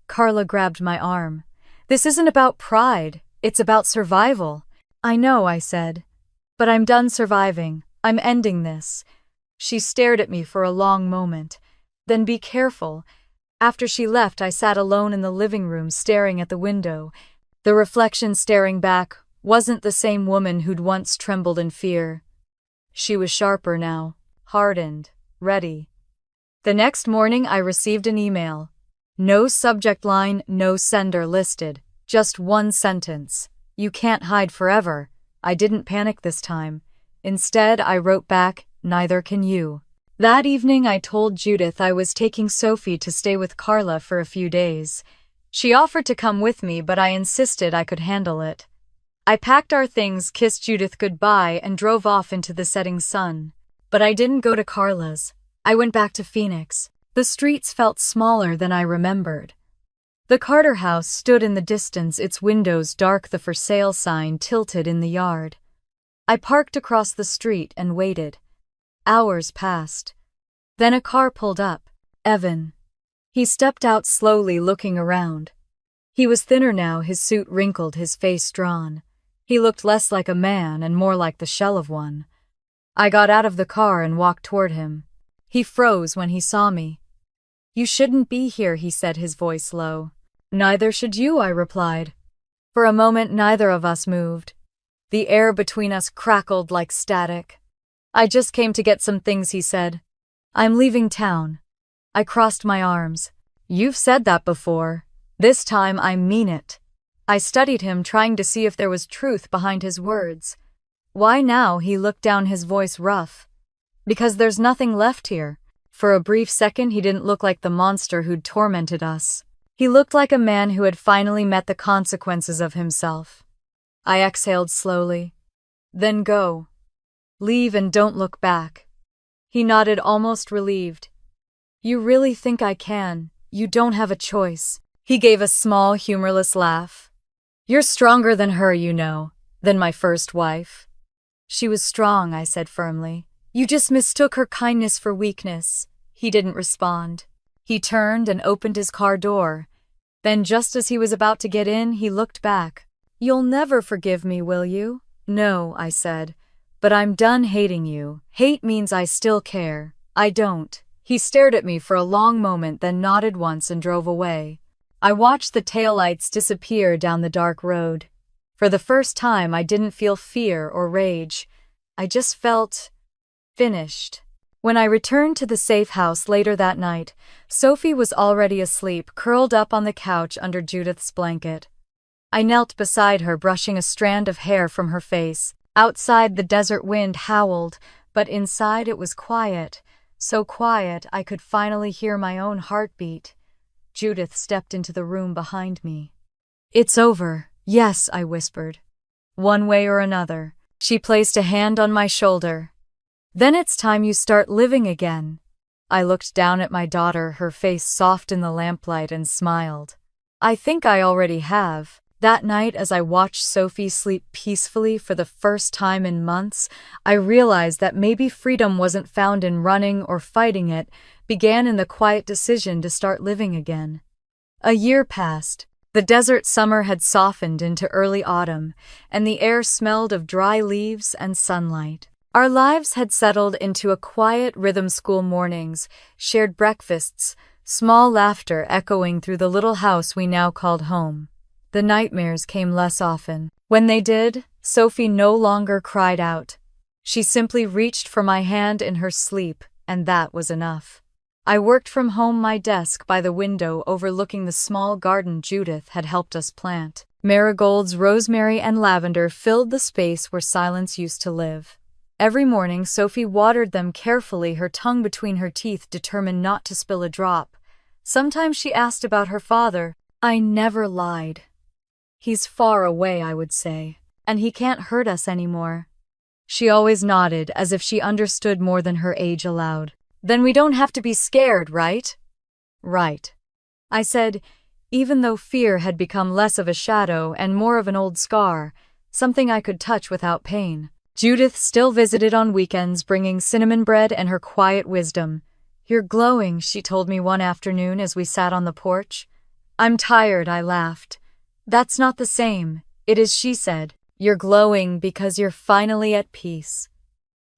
Carla grabbed my arm. This isn't about pride, it's about survival. I know, I said. But I'm done surviving. I'm ending this. She stared at me for a long moment. Then be careful. After she left, I sat alone in the living room, staring at the window. The reflection staring back wasn't the same woman who'd once trembled in fear. She was sharper now, hardened, ready. The next morning I received an email. No subject line, no sender listed. Just one sentence. You can't hide forever. I didn't panic this time. Instead, I wrote back, neither can you. That evening I told Judith I was taking Sophie to stay with Carla for a few days. She offered to come with me, but I insisted I could handle it. I packed our things, kissed Judith goodbye, and drove off into the setting sun. But I didn't go to Carla's. I went back to Phoenix. The streets felt smaller than I remembered. The Carter house stood in the distance, its windows dark, the for sale sign tilted in the yard. I parked across the street and waited. Hours passed. Then a car pulled up. Evan. He stepped out slowly, looking around. He was thinner now, his suit wrinkled, his face drawn. He looked less like a man and more like the shell of one. I got out of the car and walked toward him. He froze when he saw me. You shouldn't be here, he said, his voice low. Neither should you, I replied. For a moment, neither of us moved. The air between us crackled like static. I just came to get some things, he said. I'm leaving town. I crossed my arms. You've said that before. This time I mean it. I studied him, trying to see if there was truth behind his words. Why now? He looked down, his voice rough. Because there's nothing left here. For a brief second, he didn't look like the monster who'd tormented us. He looked like a man who had finally met the consequences of himself. I exhaled slowly. Then go. Leave and don't look back. He nodded, almost relieved. You really think I can? You don't have a choice. He gave a small, humorless laugh. You're stronger than her, you know, than my first wife. She was strong, I said firmly. You just mistook her kindness for weakness. He didn't respond. He turned and opened his car door. Then just as he was about to get in, he looked back. You'll never forgive me, will you? No, I said. But I'm done hating you. Hate means I still care. I don't. He stared at me for a long moment, then nodded once and drove away. I watched the taillights disappear down the dark road. For the first time, I didn't feel fear or rage. I just felt finished. When I returned to the safe house later that night, Sophie was already asleep, curled up on the couch under Judith's blanket. I knelt beside her, brushing a strand of hair from her face. Outside, the desert wind howled, but inside it was quiet, so quiet I could finally hear my own heartbeat. Judith stepped into the room behind me. It's over. Yes, I whispered. One way or another. She placed a hand on my shoulder. Then it's time you start living again. I looked down at my daughter, her face soft in the lamplight, and smiled. I think I already have. That night, as I watched Sophie sleep peacefully for the first time in months, I realized that maybe freedom wasn't found in running or fighting, it began in the quiet decision to start living again. A year passed. The desert summer had softened into early autumn, and the air smelled of dry leaves and sunlight. Our lives had settled into a quiet rhythm: school mornings, shared breakfasts, small laughter echoing through the little house we now called home. The nightmares came less often. When they did, Sophie no longer cried out. She simply reached for my hand in her sleep, and that was enough. I worked from home, my desk by the window overlooking the small garden Judith had helped us plant. Marigolds, rosemary, and lavender filled the space where silence used to live. Every morning, Sophie watered them carefully, her tongue between her teeth, determined not to spill a drop. Sometimes she asked about her father. I never lied. He's far away, I would say, and he can't hurt us anymore. She always nodded, as if she understood more than her age allowed. Then we don't have to be scared, right? Right. I said, even though fear had become less of a shadow and more of an old scar, something I could touch without pain. Judith still visited on weekends, bringing cinnamon bread and her quiet wisdom. "You're glowing," she told me one afternoon as we sat on the porch. "I'm tired," I laughed. "That's not the same. It is," she said. "You're glowing because you're finally at peace."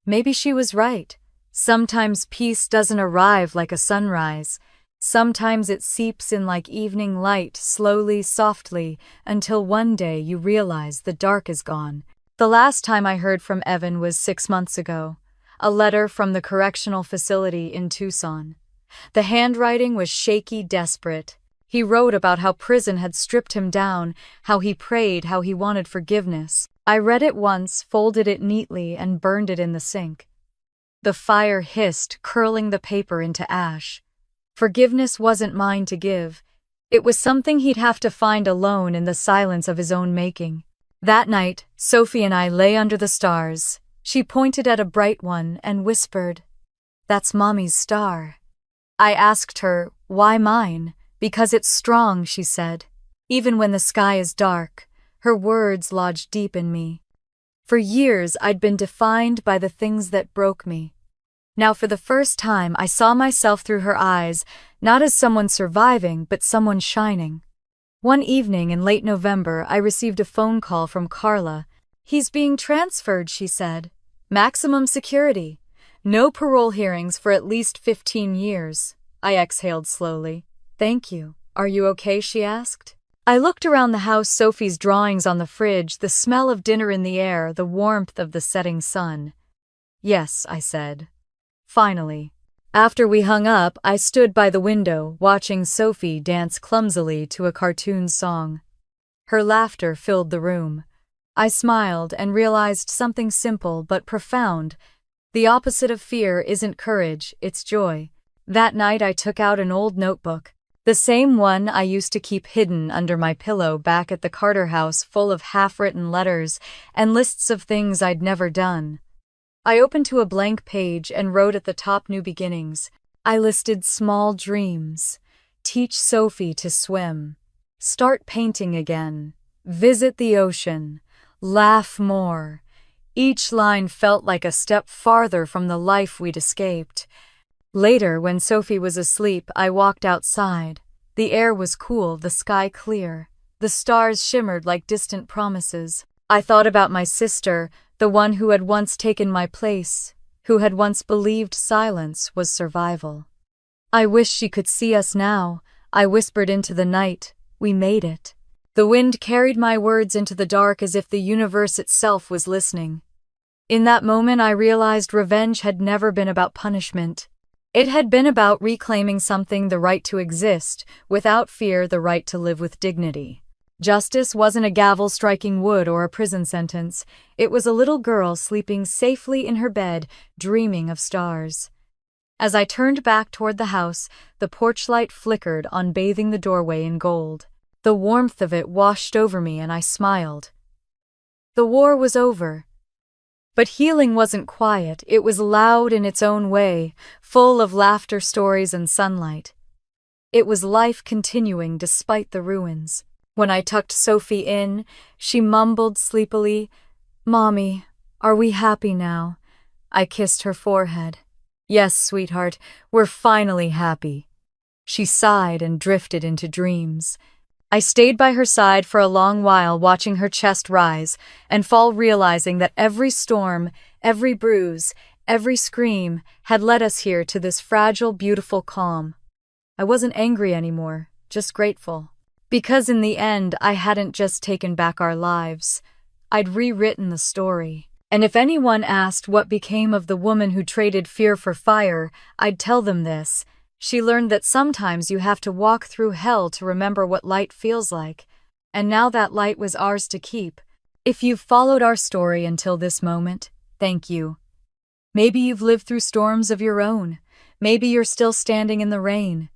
Maybe she was right. Sometimes peace doesn't arrive like a sunrise. Sometimes it seeps in like evening light, slowly, softly, until one day you realize the dark is gone. The last time I heard from Evan was 6 months ago. A letter from the correctional facility in Tucson. The handwriting was shaky, desperate. He wrote about how prison had stripped him down, how he prayed, how he wanted forgiveness. I read it once, folded it neatly, and burned it in the sink. The fire hissed, curling the paper into ash. Forgiveness wasn't mine to give. It was something he'd have to find alone in the silence of his own making. That night, Sophie and I lay under the stars. She pointed at a bright one and whispered, "That's Mommy's star." I asked her, "Why mine?" "Because it's strong," she said. "Even when the sky is dark." Her words lodged deep in me. For years, I'd been defined by the things that broke me. Now, for the first time, I saw myself through her eyes, not as someone surviving, but someone shining. One evening in late November, I received a phone call from Carla. "He's being transferred," she said. "Maximum security. No parole hearings for at least 15 years. I exhaled slowly. "Thank you. Are you okay?" she asked. I looked around the house, Sophie's drawings on the fridge, the smell of dinner in the air, the warmth of the setting sun. "Yes," I said. Finally. After we hung up, I stood by the window, watching Sophie dance clumsily to a cartoon song. Her laughter filled the room. I smiled and realized something simple but profound. The opposite of fear isn't courage, it's joy. That night I took out an old notebook, the same one I used to keep hidden under my pillow back at the Carter house, full of half-written letters and lists of things I'd never done. I opened to a blank page and wrote at the top, "New beginnings." I listed small dreams. Teach Sophie to swim. Start painting again. Visit the ocean. Laugh more. Each line felt like a step farther from the life we'd escaped. Later, when Sophie was asleep, I walked outside. The air was cool, the sky clear. The stars shimmered like distant promises. I thought about my sister, the one who had once taken my place, who had once believed silence was survival. "I wish she could see us now," I whispered into the night. "We made it." The wind carried my words into the dark as if the universe itself was listening. In that moment, I realized revenge had never been about punishment. It had been about reclaiming something, the right to exist, without fear, the right to live with dignity. Justice wasn't a gavel striking wood or a prison sentence. It was a little girl sleeping safely in her bed, dreaming of stars. As I turned back toward the house, the porch light flickered on, bathing the doorway in gold. The warmth of it washed over me and I smiled. The war was over. But healing wasn't quiet. It was loud in its own way, full of laughter, stories, and sunlight. It was life continuing despite the ruins. When I tucked Sophie in, she mumbled sleepily, "Mommy, are we happy now?" I kissed her forehead. "Yes, sweetheart, we're finally happy." She sighed and drifted into dreams. I stayed by her side for a long while, watching her chest rise and fall, realizing that every storm, every bruise, every scream had led us here to this fragile, beautiful calm. I wasn't angry anymore, just grateful. Because in the end, I hadn't just taken back our lives. I'd rewritten the story. And if anyone asked what became of the woman who traded fear for fire, I'd tell them this. She learned that sometimes you have to walk through hell to remember what light feels like. And now that light was ours to keep. If you've followed our story until this moment, thank you. Maybe you've lived through storms of your own. Maybe you're still standing in the rain.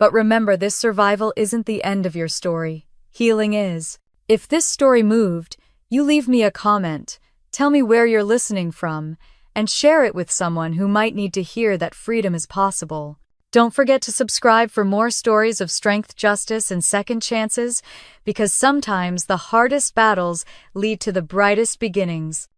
But remember, this survival isn't the end of your story. Healing is. If this story moved, you leave me a comment, tell me where you're listening from, and share it with someone who might need to hear that freedom is possible. Don't forget to subscribe for more stories of strength, justice, and second chances, because sometimes the hardest battles lead to the brightest beginnings.